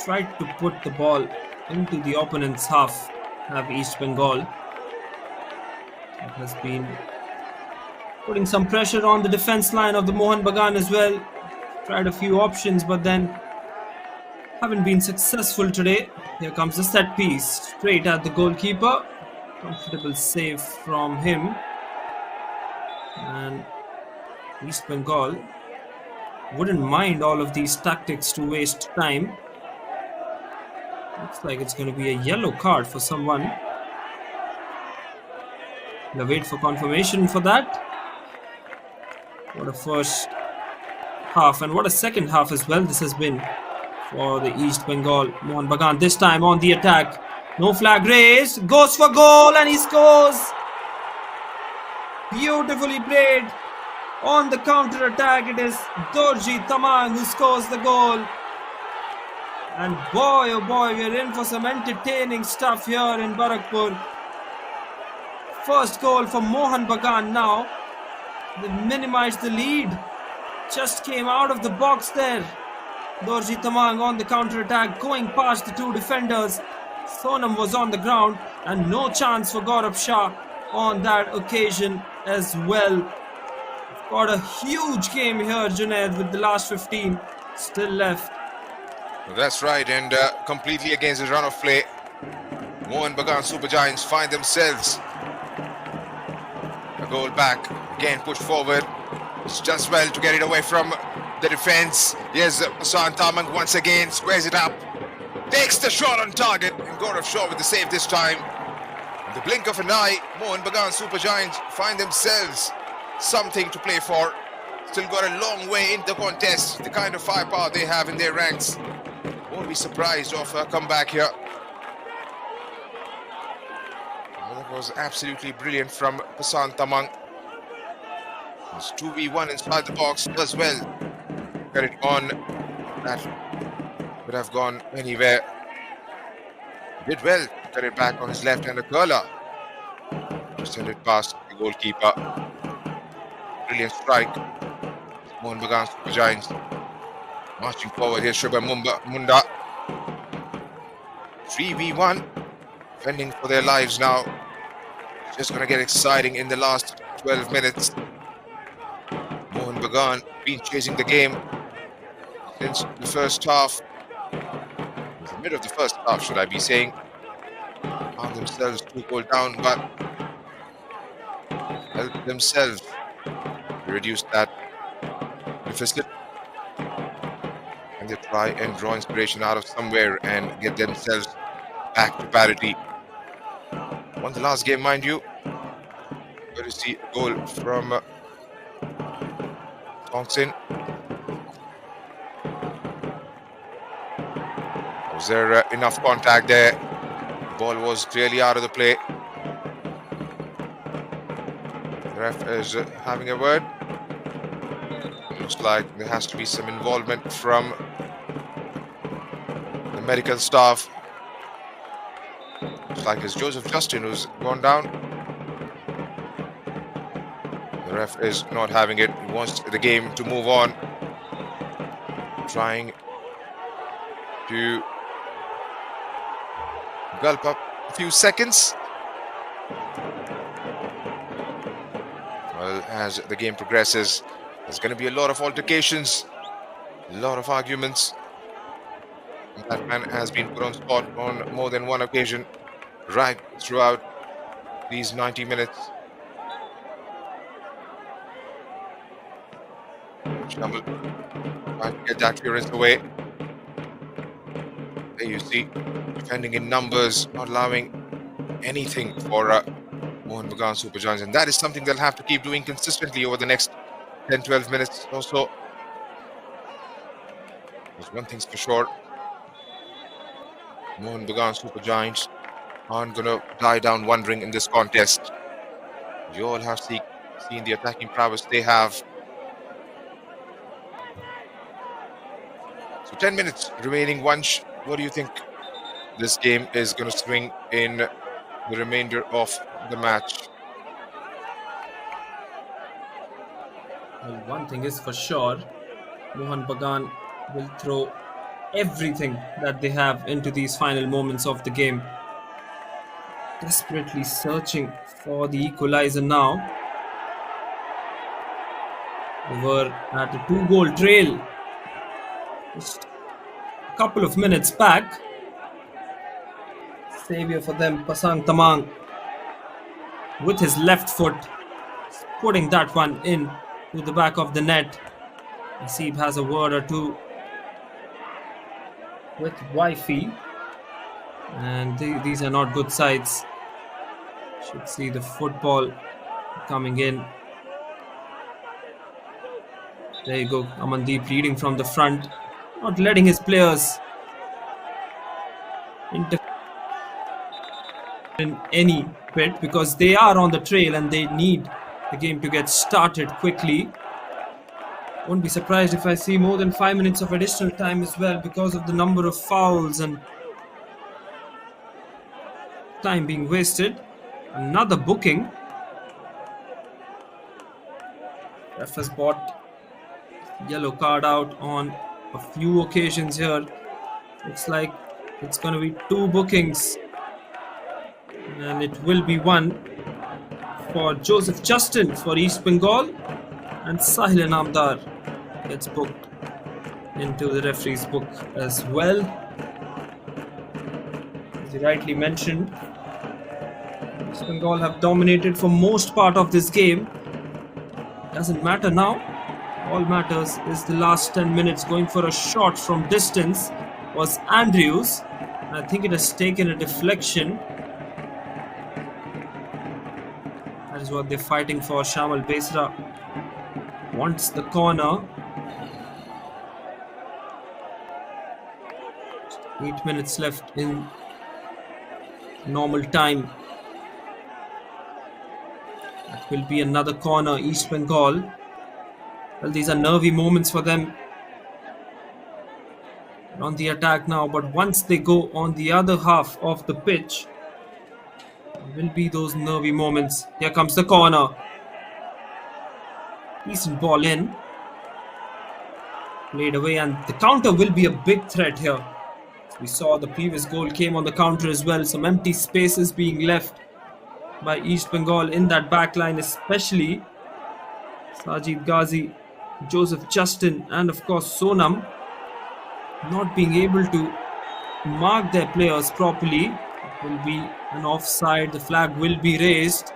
Tried to put the ball into the opponent's half, have East Bengal. It has been putting some pressure on the defense line of the Mohun Bagan as well. Tried a few options, but then haven't been successful today. Here comes the set piece, straight at the goalkeeper. Comfortable save from him. And East Bengal wouldn't mind all of these tactics to waste time. Looks like it's going to be a yellow card for someone. We'll wait for confirmation for that. What a first half and what a second half as well this has been for the East Bengal. Mohun Bagan this time on the attack. No flag raised. Goes for goal and he scores. Beautifully played. On the counter attack, it is Dorji Tamang who scores the goal. And boy, oh boy, we are in for some entertaining stuff here in Barakpur. First goal for Mohun Bagan now. They minimized the lead. Just came out of the box there. Dorji Tamang on the counter attack, going past the two defenders. Sonam was on the ground and no chance for Gaurav Shah on that occasion as well. Got a huge game here, Junaid, with the last 15 still left. That's right, and completely against the run of play. Mohun Bagan Super Giants find themselves a goal back. Again pushed forward. It's just well to get it away from the defense. Here's Hassan Tamang once again, squares it up. Takes the shot on target, and Gaurav Shah with the save this time. In the blink of an eye, Mohun Bagan Super Giants find themselves something to play for. Still got a long way in the contest. The kind of firepower they have in their ranks. Won't be surprised of a comeback here. Well, that was absolutely brilliant from Hassan Tamang. It's 2v1 inside the box as well. Got it on. That could have gone anywhere. Did well. Got it back on his left-hander curler. Send it past the goalkeeper. Brilliant strike. Mohun Bagan Super Giants marching forward here. Shubham Munda. 3v1. Defending for their lives now. It's just going to get exciting in the last 12 minutes. Mohun Bagan been chasing the game since the first half. The mid of the first half, should I be saying. Found themselves 2-goal down, but helped themselves to reduce that deficit. And they try and draw inspiration out of somewhere and get themselves back to parity. Won the last game, mind you. Where is the goal from Thompson? Was there enough contact there? The ball was clearly out of the play. The ref is having a word. Looks like there has to be some involvement from the medical staff. Looks like it's Joseph Justin who's gone down. The ref is not having it. He wants the game to move on. Trying to gulp up a few seconds. Well, as the game progresses, there's going to be a lot of altercations, a lot of arguments. That man has been put on spot on more than one occasion right throughout these 90 minutes. Shamble trying to get that clearance away. There you see, defending in numbers, not allowing anything for Mohun Bagan Super Giants, and that is something they'll have to keep doing consistently over the next 10-12 minutes or so. There's one thing's for sure, Mohun Bagan Super Giants aren't going to die down wondering in this contest. You all have seen the attacking prowess they have. So 10 minutes remaining. Vansh, what do you think this game is going to swing in the remainder of the match? Well, one thing is for sure, Mohun Bagan will throw everything that they have into these final moments of the game. Desperately searching for the equalizer now. They were at a 2-goal trail just a couple of minutes back. Savior for them, Pasang Tamang, with his left foot, putting that one in to the back of the net. Nasib has a word or two with Wifey, and these are not good sides. Should see the football coming in. There you go, Amandeep leading from the front, not letting his players interfere in any bit because they are on the trail and they need the game to get started quickly. Won't be surprised if I see more than 5 minutes of additional time as well because of the number of fouls and time being wasted. Another booking. Ref has bought yellow card out on a few occasions here. Looks like it's going to be 2 bookings, and it will be one for Joseph Justin for East Bengal, and Sahil Namdar gets booked into the referee's book as well. As you rightly mentioned, East Bengal have dominated for most part of this game. Doesn't matter now. All matters is the last 10 minutes. Going for a shot from distance was Andrews. I think it has taken a deflection. That is what they're fighting for. Shamal Besra wants the corner. 8 minutes left in normal time. That will be another corner, East Bengal. Well, these are nervy moments for them. They're on the attack now, but once they go on the other half of the pitch, there will be those nervy moments. Here comes the corner. Decent ball in. Played away, and the counter will be a big threat here. We saw the previous goal came on the counter as well. Some empty spaces being left by East Bengal in that back line, especially Sajid Ghazi, Joseph Justin, and of course Sonam not being able to mark their players properly. It will be an offside. The flag will be raised.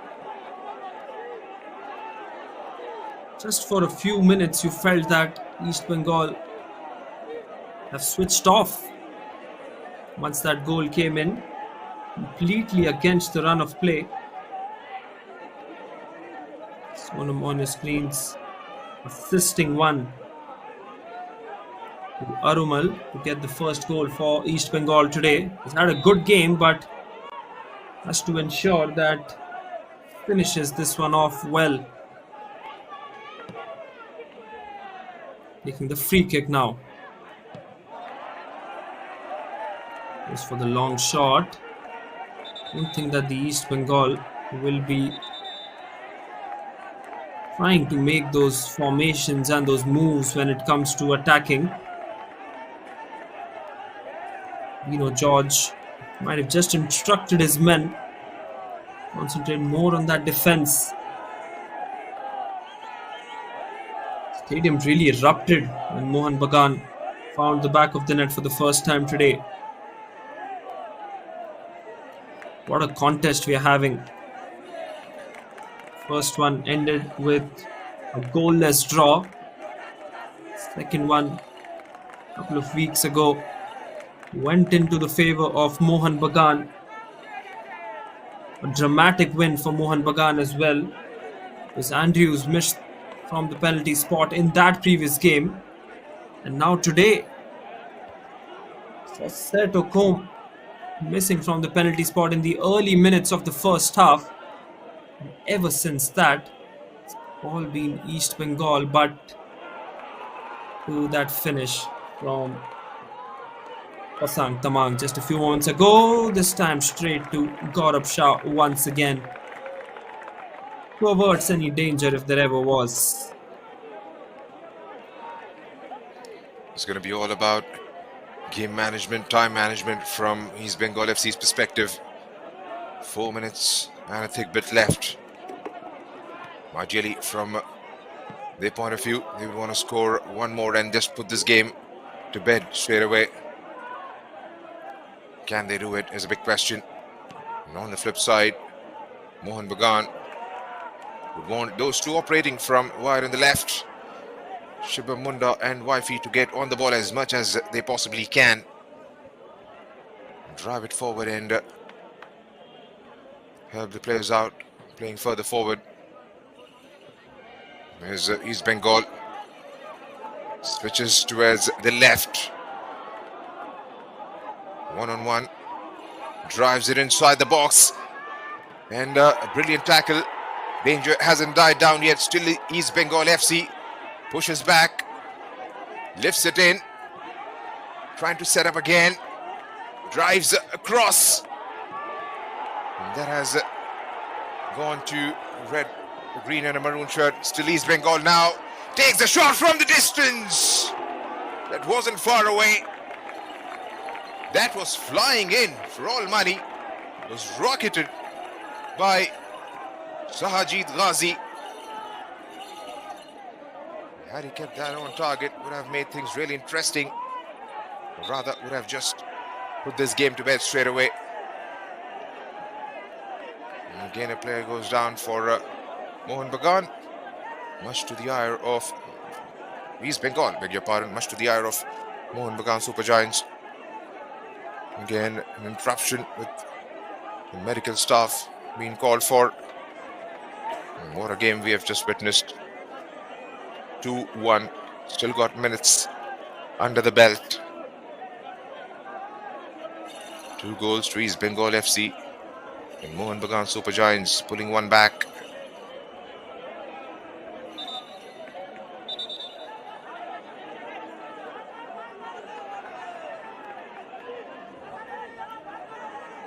Just for a few minutes, you felt that East Bengal have switched off once that goal came in, completely against the run of play. Sonam on your screens assisting one to Arumal to get the first goal for East Bengal today. He's had a good game, but has to ensure that finishes this one off well. Taking the free kick now. Goes for the long shot. Don't think that the East Bengal will be trying to make those formations and those moves when it comes to attacking. George might have just instructed his men concentrate more on that defense. Stadium really erupted when Mohun Bagan found the back of the net for the first time today. What a contest we are having. First one ended with a goalless draw. Second one, a couple of weeks ago, went into the favor of Mohun Bagan. A dramatic win for Mohun Bagan as well, because Andrews missed from the penalty spot in that previous game. And now today, Sasseto Combe missing from the penalty spot in the early minutes of the first half. And ever since that, it's all been East Bengal, but to that finish from Pasang Tamang just a few moments ago, this time straight to Gaurav Shah once again, to avert any danger if there ever was. It's going to be all about game management, time management from East Bengal FC's perspective. 4 minutes and a thick bit left. Ideally, from their point of view, they would want to score one more and just put this game to bed straight away. Can they do it is a big question. And on the flip side, Mohun Bagan would want those two operating from wide on the left, Shibam Munda and Wifey, to get on the ball as much as they possibly can. Drive it forward and help the players out, playing further forward. There's East Bengal. Switches towards the left. One-on-one. Drives it inside the box. And a brilliant tackle. Danger hasn't died down yet. Still East Bengal FC. Pushes back. Lifts it in. Trying to set up again. Drives across. And that has gone to red, green and a maroon shirt. Still East Bengal now. Takes the shot from the distance. That wasn't far away. That was flying in for all money. It was rocketed by Sahajit Ghazi. Had he kept that on target, would have made things really interesting. Or rather, would have just put this game to bed straight away. And again, a player goes down for Mohun Bagan. Much to the ire of East Bengal, beg your pardon, much to the ire of Mohun Bagan Super Giants. Again, an interruption with the medical staff being called for. And what a game we have just witnessed. 2-1. Still got minutes under the belt. 2 goals to East Bengal FC. And Mohun Bagan Super Giants pulling one back.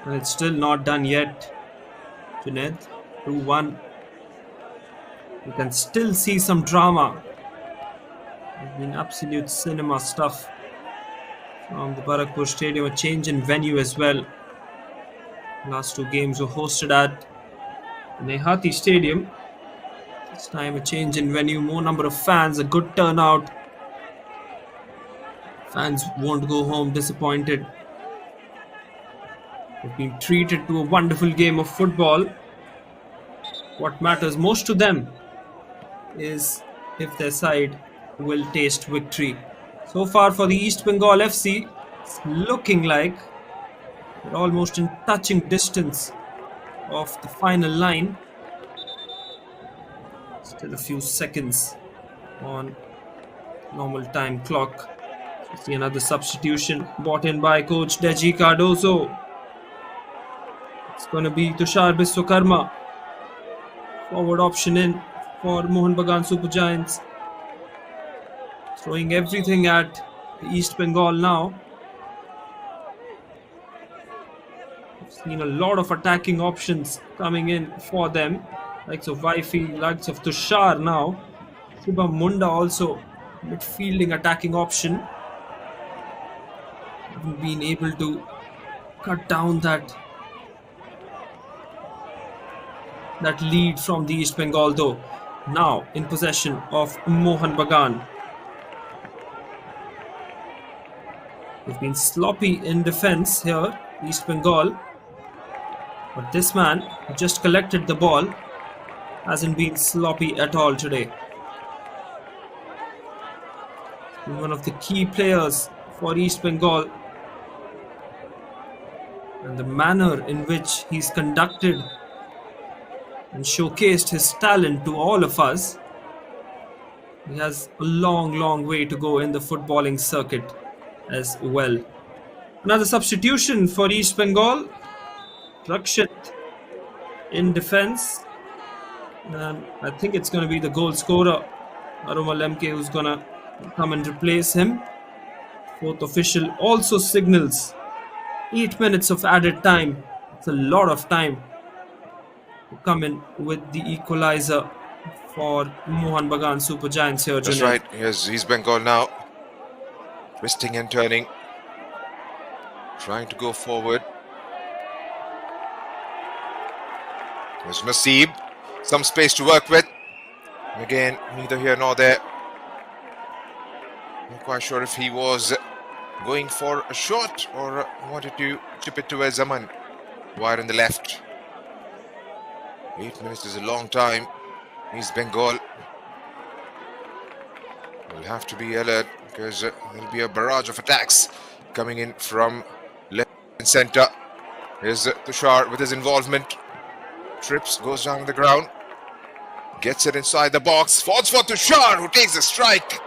And it's still not done yet. Junaid, 2-1. You can still see some drama. It's been absolute cinema stuff from the Barakpur Stadium. A change in venue as well. Last 2 games were hosted at Nehati Stadium. This time a change in venue, more number of fans, a good turnout. Fans won't go home disappointed. They've been treated to a wonderful game of football. What matters most to them is if their side will taste victory. So far for the East Bengal FC, it's looking like they're almost in touching distance of the final line. Still a few seconds on normal time clock. See another substitution brought in by coach Deji Cardoso. It's going to be Tushar Biswakarma. Forward option in for Mohun Bagan Super Giants. Throwing everything at the East Bengal now. We've seen a lot of attacking options coming in for them. Likes of Waifi, likes of Tushar now. Shubham Munda also midfielding attacking option. Haven't been able to cut down that lead from the East Bengal though. Now in possession of Mohun Bagan. They've been sloppy in defense here, East Bengal. But this man who just collected the ball hasn't been sloppy at all today. He's one of the key players for East Bengal. And the manner in which he's conducted and showcased his talent to all of us, he has a long way to go in the footballing circuit as well. Another substitution for East Bengal. Rakshit in defense. And I think it's going to be the goal scorer, Aroma Lemke, who's going to come and replace him. Fourth official also signals 8 minutes of added time. It's a lot of time to come in with the equalizer for Mohun Bagan Super Giants here. That's Junaid. right. Here's East Bengal now. Twisting and turning. Trying to go forward. There's Naseeb. Some space to work with. And again, neither here nor there. Not quite sure if he was going for a shot or wanted to chip it towards Zaman. Wide on the left. 8 minutes is a long time. East Bengal will have to be alert because there'll be a barrage of attacks coming in from left and center. Here's Tushar with his involvement. Trips, goes down the ground. Gets it inside the box. Falls for Tushar, who takes the strike.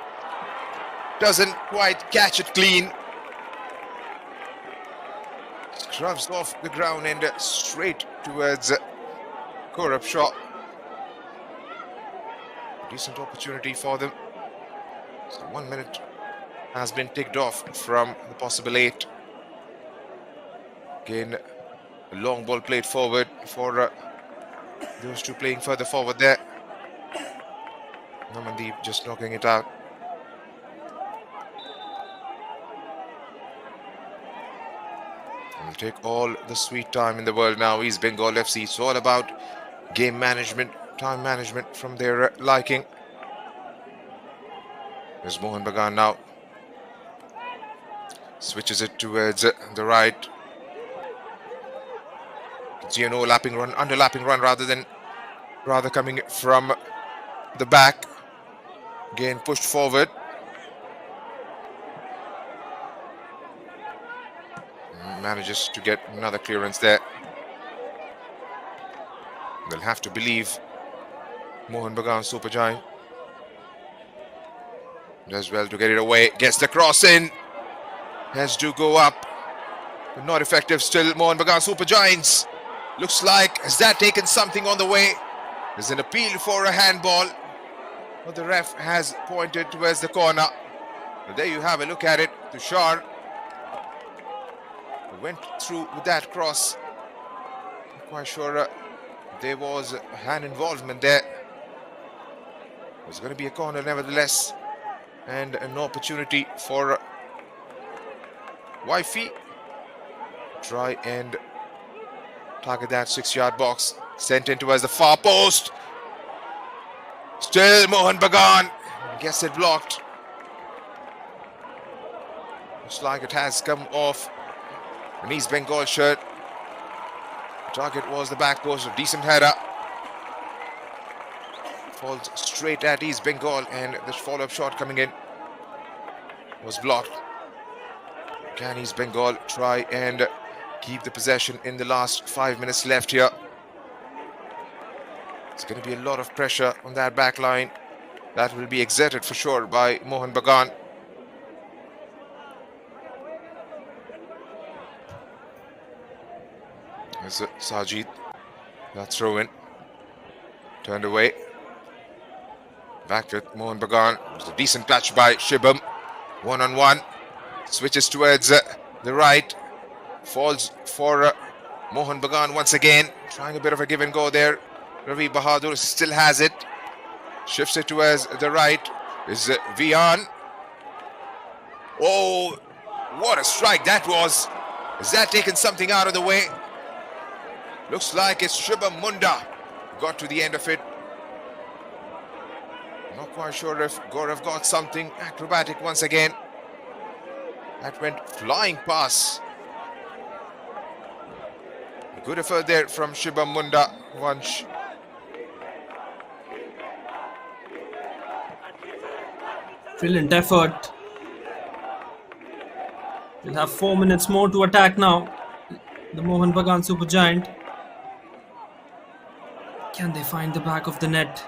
Doesn't quite catch it clean. Scrubs off the ground and straight towards Gaurav Shah. Decent opportunity for them. So 1 minute has been ticked off from the possible 8. Again, a long ball played forward for those two playing further forward there. Namandeep just knocking it out. Will take all the sweet time in the world now. East Bengal FC. It's all about game management, time management from their liking. There's Mohun Bagan now. Switches it towards the right. See an overlapping run, underlapping run rather coming from the back. Again pushed forward. Manages to get another clearance there. They'll have to believe Mohun Bagan Super Giant does well to get it away. Gets the cross in. Has to go up. But not effective still. Mohun Bagan Super Giants. Looks like has that taken something on the way. There's an appeal for a handball. But the ref has pointed towards the corner. But there you have a look at it. Tushar went through with that cross. Not quite sure there was hand involvement there. It was going to be a corner nevertheless. And an opportunity for Waifi. Try and target that 6-yard box. Sent in towards the far post. Still Mohun Bagan. Gets it blocked. Looks like it has come off an East Bengal shirt. The target was the back post. A decent header. Falls straight at East Bengal, and this follow-up shot coming in was blocked. Can East Bengal try and keep the possession in the last 5 minutes left here? It's going to be a lot of pressure on that back line. That will be exerted for sure by Mohun Bagan. It's Sajid. That throw in. Turned away. Back with Mohun Bagan. It was a decent touch by Shibam. 1-on-1. Switches towards the right. Falls for Mohun Bagan once again. Trying a bit of a give and go there. Ravi Bahadur still has it. Shifts it towards the right. Is Vian. Oh, what a strike that was. Is that taking something out of the way? Looks like it's Shubham Munda. Got to the end of it. Not quite sure if Gaurav got something acrobatic once again. That went flying past. A good effort there from Shubham Munda. Vansh. Brilliant effort. We'll have 4 minutes more to attack now. The Mohun Bagan Supergiant. Can they find the back of the net?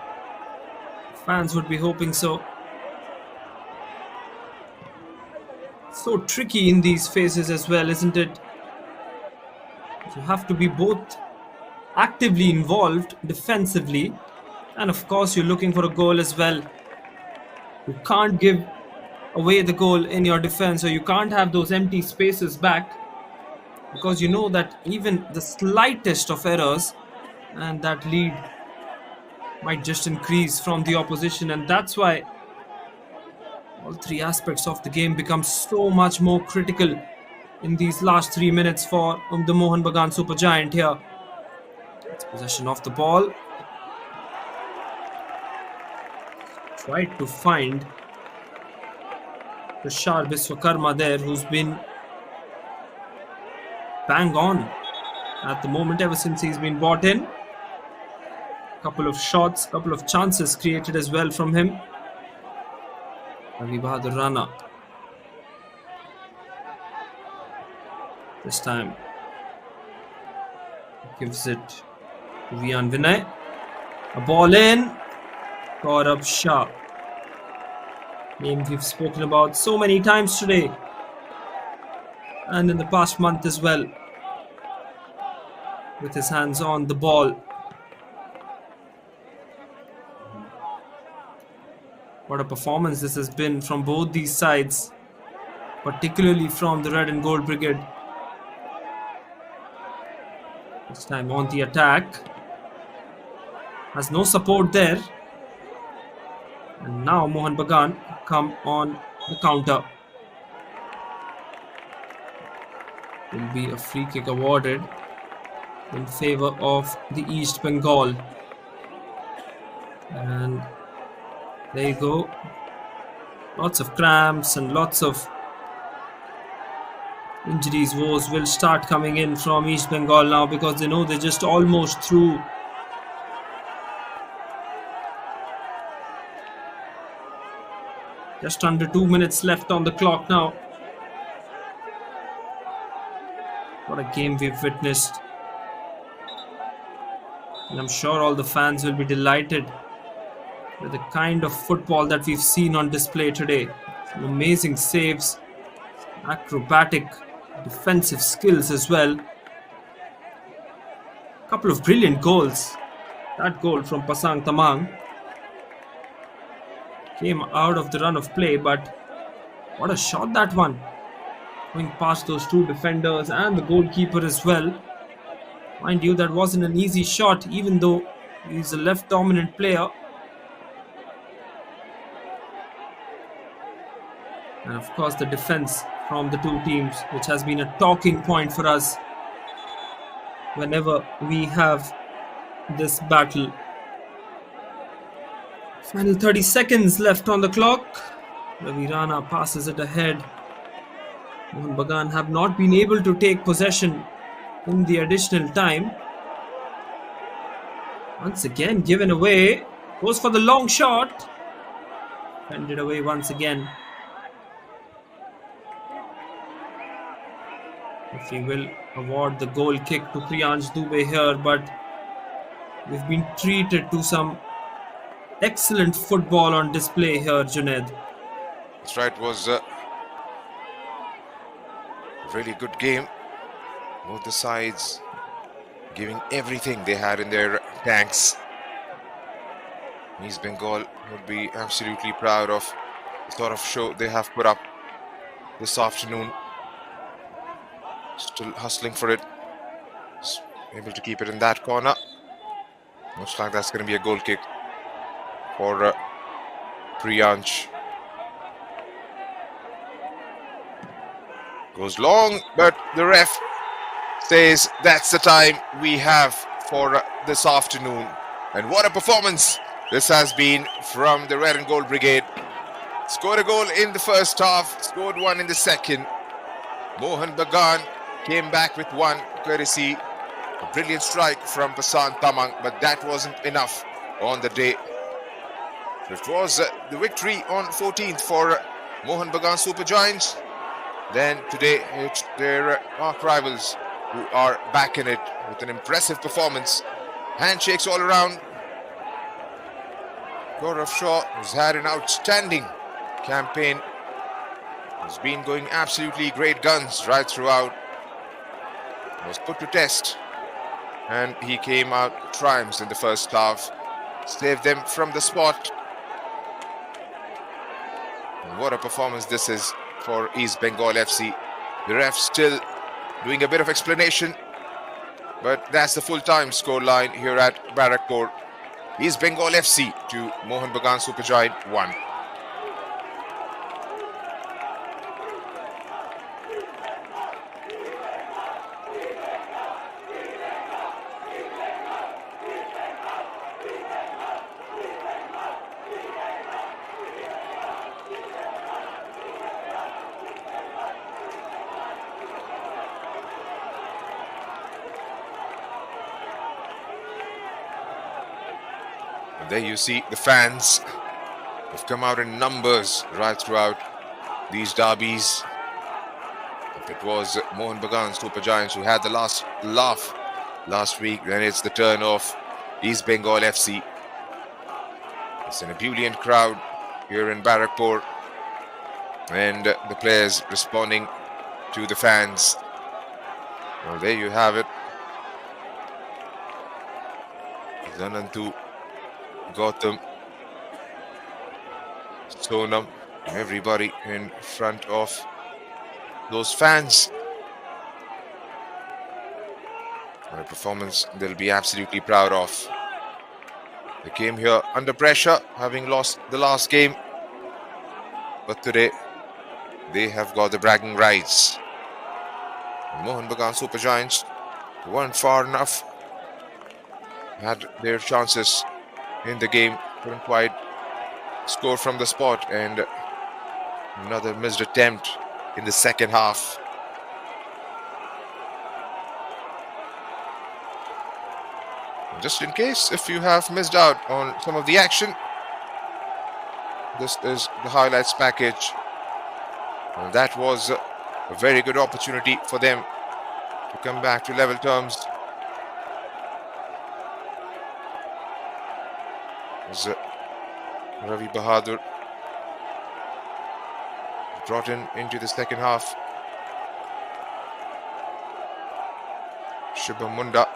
Fans would be hoping so. So tricky in these phases as well, isn't it? You have to be both actively involved defensively, and of course you're looking for a goal as well. You can't give away the goal in your defense, or you can't have those empty spaces back, because you know that even the slightest of errors and that lead might just increase from the opposition, and that's why all three aspects of the game become so much more critical in these last 3 minutes for the Mohun Bagan Supergiant here. It's possession of the ball. Tried to find Tushar Biswakarma there, who's been bang on at the moment ever since he's been brought in. Couple of shots, couple of chances created as well from him. Ravi Bahadur Rana. This time gives it to Vian Vinay. A ball in. Gaurav Shah. Name we've spoken about so many times today and in the past month as well, with his hands on the ball. What a performance this has been from both these sides, particularly from the Red and Gold Brigade. This time on the attack. Has no support there. And now Mohun Bagan come on the counter. Will be a free kick awarded in favor of the East Bengal. And there you go. Lots of cramps and lots of injuries, woes will start coming in from East Bengal now, because they know they're just almost through. Just under 2 minutes left on the clock now. What a game we've witnessed. And I'm sure all the fans will be delighted with the kind of football that we've seen on display today. Some amazing saves, acrobatic defensive skills as well. Couple of brilliant goals. That goal from Pasang Tamang came out of the run of play, but what a shot that one. Going past those two defenders and the goalkeeper as well. Mind you, that wasn't an easy shot, even though he's a left dominant player. And of course the defense from the two teams, which has been a talking point for us whenever we have this battle. Final 30 seconds left on the clock. Ravi Rana passes it ahead. Mohun Bagan have not been able to take possession in the additional time. Once again given away. Goes for the long shot. Fended away once again. If he will award the goal kick to Priyansh Dubey here, but we've been treated to some excellent football on display here, Junaid. That's right, it was a really good game. Both the sides giving everything they had in their tanks. East Bengal would be absolutely proud of the sort of show they have put up this afternoon. Still hustling for it. Able to keep it in that corner. Looks like that's going to be a goal kick for Priyansh. Goes long, but the ref says that's the time we have for this afternoon. And what a performance this has been from the Red and Gold Brigade. Scored a goal in the first half, scored one in the second. Mohun Bagan came back with one, courtesy a brilliant strike from Pasan Tamang, but that wasn't enough on the day. It was the victory on 14th for Mohun Bagan Super Giants. Then today it's their arch rivals who are back in it with an impressive performance. Handshakes all around. Gaurav Shaw has had an outstanding campaign. He's been going absolutely great guns right throughout. Was put to test and he came out triumphs in the first half. Saved them from the spot. And what a performance this is for East Bengal FC. The ref still doing a bit of explanation, but that's the full-time scoreline here at Barrackpore. East Bengal FC to Mohun Bagan Supergiant 1. There you see the fans have come out in numbers right throughout these derbies. If it was Mohun Bagan Super Giants who had the last laugh last week, then it's the turn of East Bengal FC. It's an ebullient crowd here in Barrackpore, and the players responding to the fans. Well, there you have it. Zanantu, Gautam, Sonam, everybody in front of those fans. What a performance they'll be absolutely proud of. They came here under pressure, having lost the last game, but today they have got the bragging rights. Mohun Bagan Super Giants weren't far enough, had their chances in the game, couldn't quite score from the spot, and another missed attempt in the second half. Just in case if you have missed out on some of the action, this is the highlights package. And that was a very good opportunity for them to come back to level terms. As Ravi Bahadur brought into the second half. Shubham Munda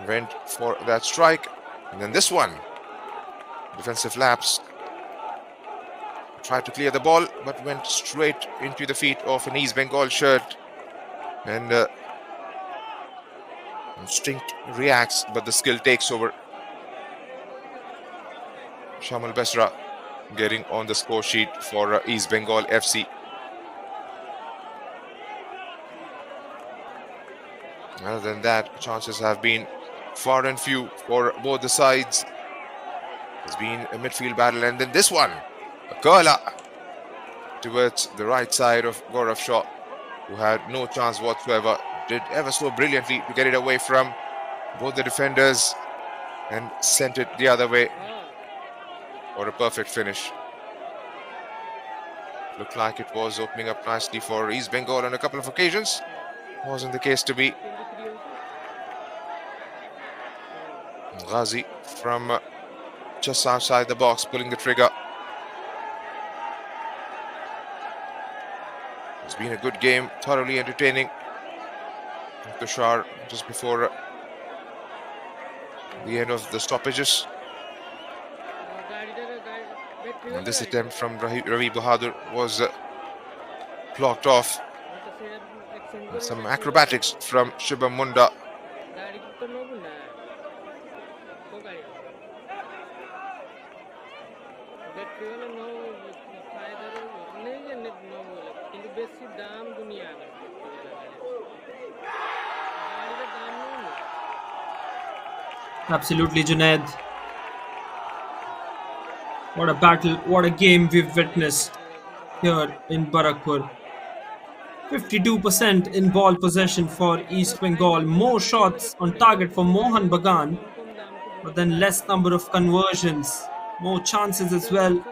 went for that strike, and then this one, defensive lapse, tried to clear the ball but went straight into the feet of an East Bengal shirt, and instinct reacts but the skill takes over. Shamal Besra getting on the score sheet for East Bengal FC. Other than that, chances have been far and few for both the sides. It's been a midfield battle, and then this one, a curler towards the right side of Gaurav Shaw, who had no chance whatsoever. Did ever so brilliantly to get it away from both the defenders and sent it the other way. Or a perfect finish. Looked like it was opening up nicely for East Bengal on a couple of occasions. Wasn't the case to be. Ghazi from just outside the box, pulling the trigger. It's been a good game, thoroughly entertaining. Tushar just before the end of the stoppages. And this attempt from Ravi Bahadur was blocked off. And some acrobatics from Shubham Munda. Absolutely, Junaid. What a battle, what a game we've witnessed here in Barakpur. 52% in ball possession for East Bengal, more shots on target for Mohun Bagan, but then less number of conversions, more chances as well.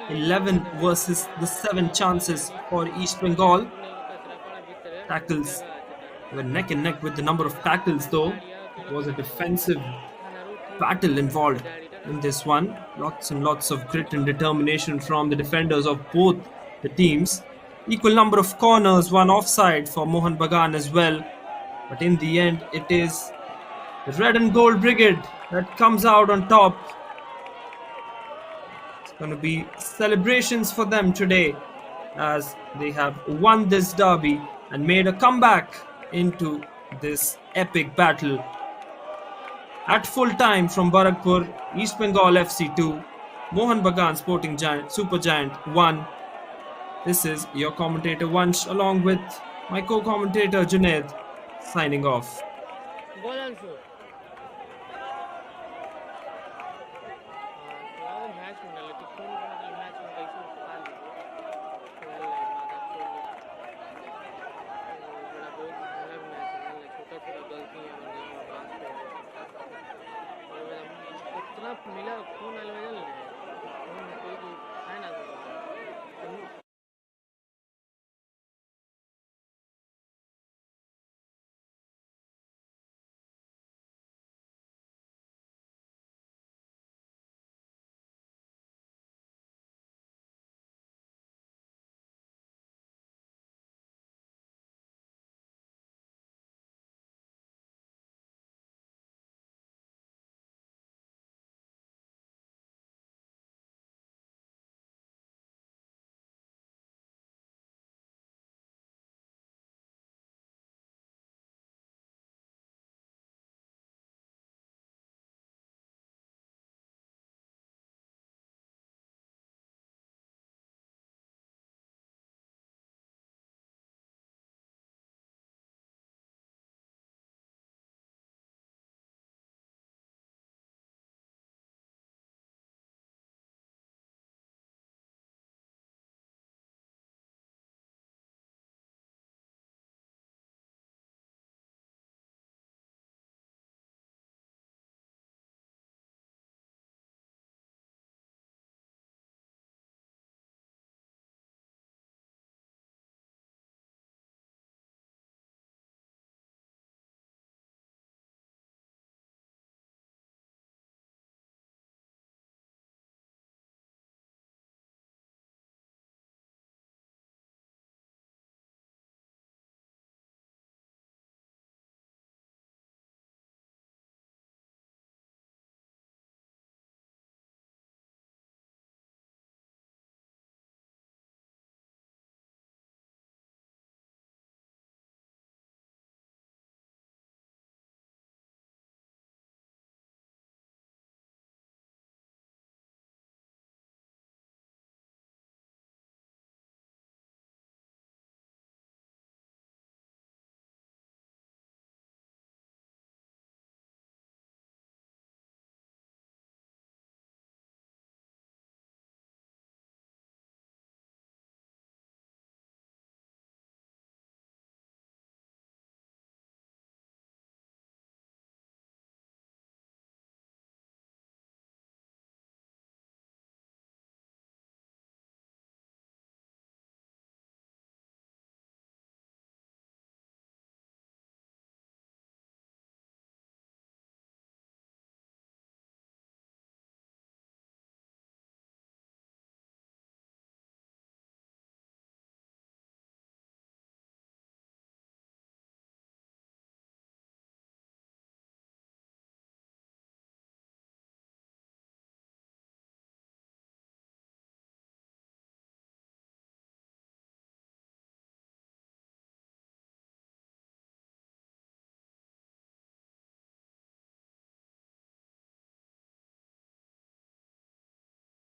11 versus the 7 chances for East Bengal. Tackles were neck and neck with the number of tackles, though. It was a defensive battle involved in this one. Lots and lots of grit and determination from the defenders of both the teams. Equal number of corners, one offside for Mohun Bagan as well. But in the end, it is the Red and Gold Brigade that comes out on top. It's going to be celebrations for them today as they have won this derby and made a comeback into this epic battle. At full time from Barakpur, East Bengal FC 2, Mohun Bagan Sporting Giant, Super Giant 1. This is your commentator Vansh along with my co-commentator Junaid signing off. Goal and shoot.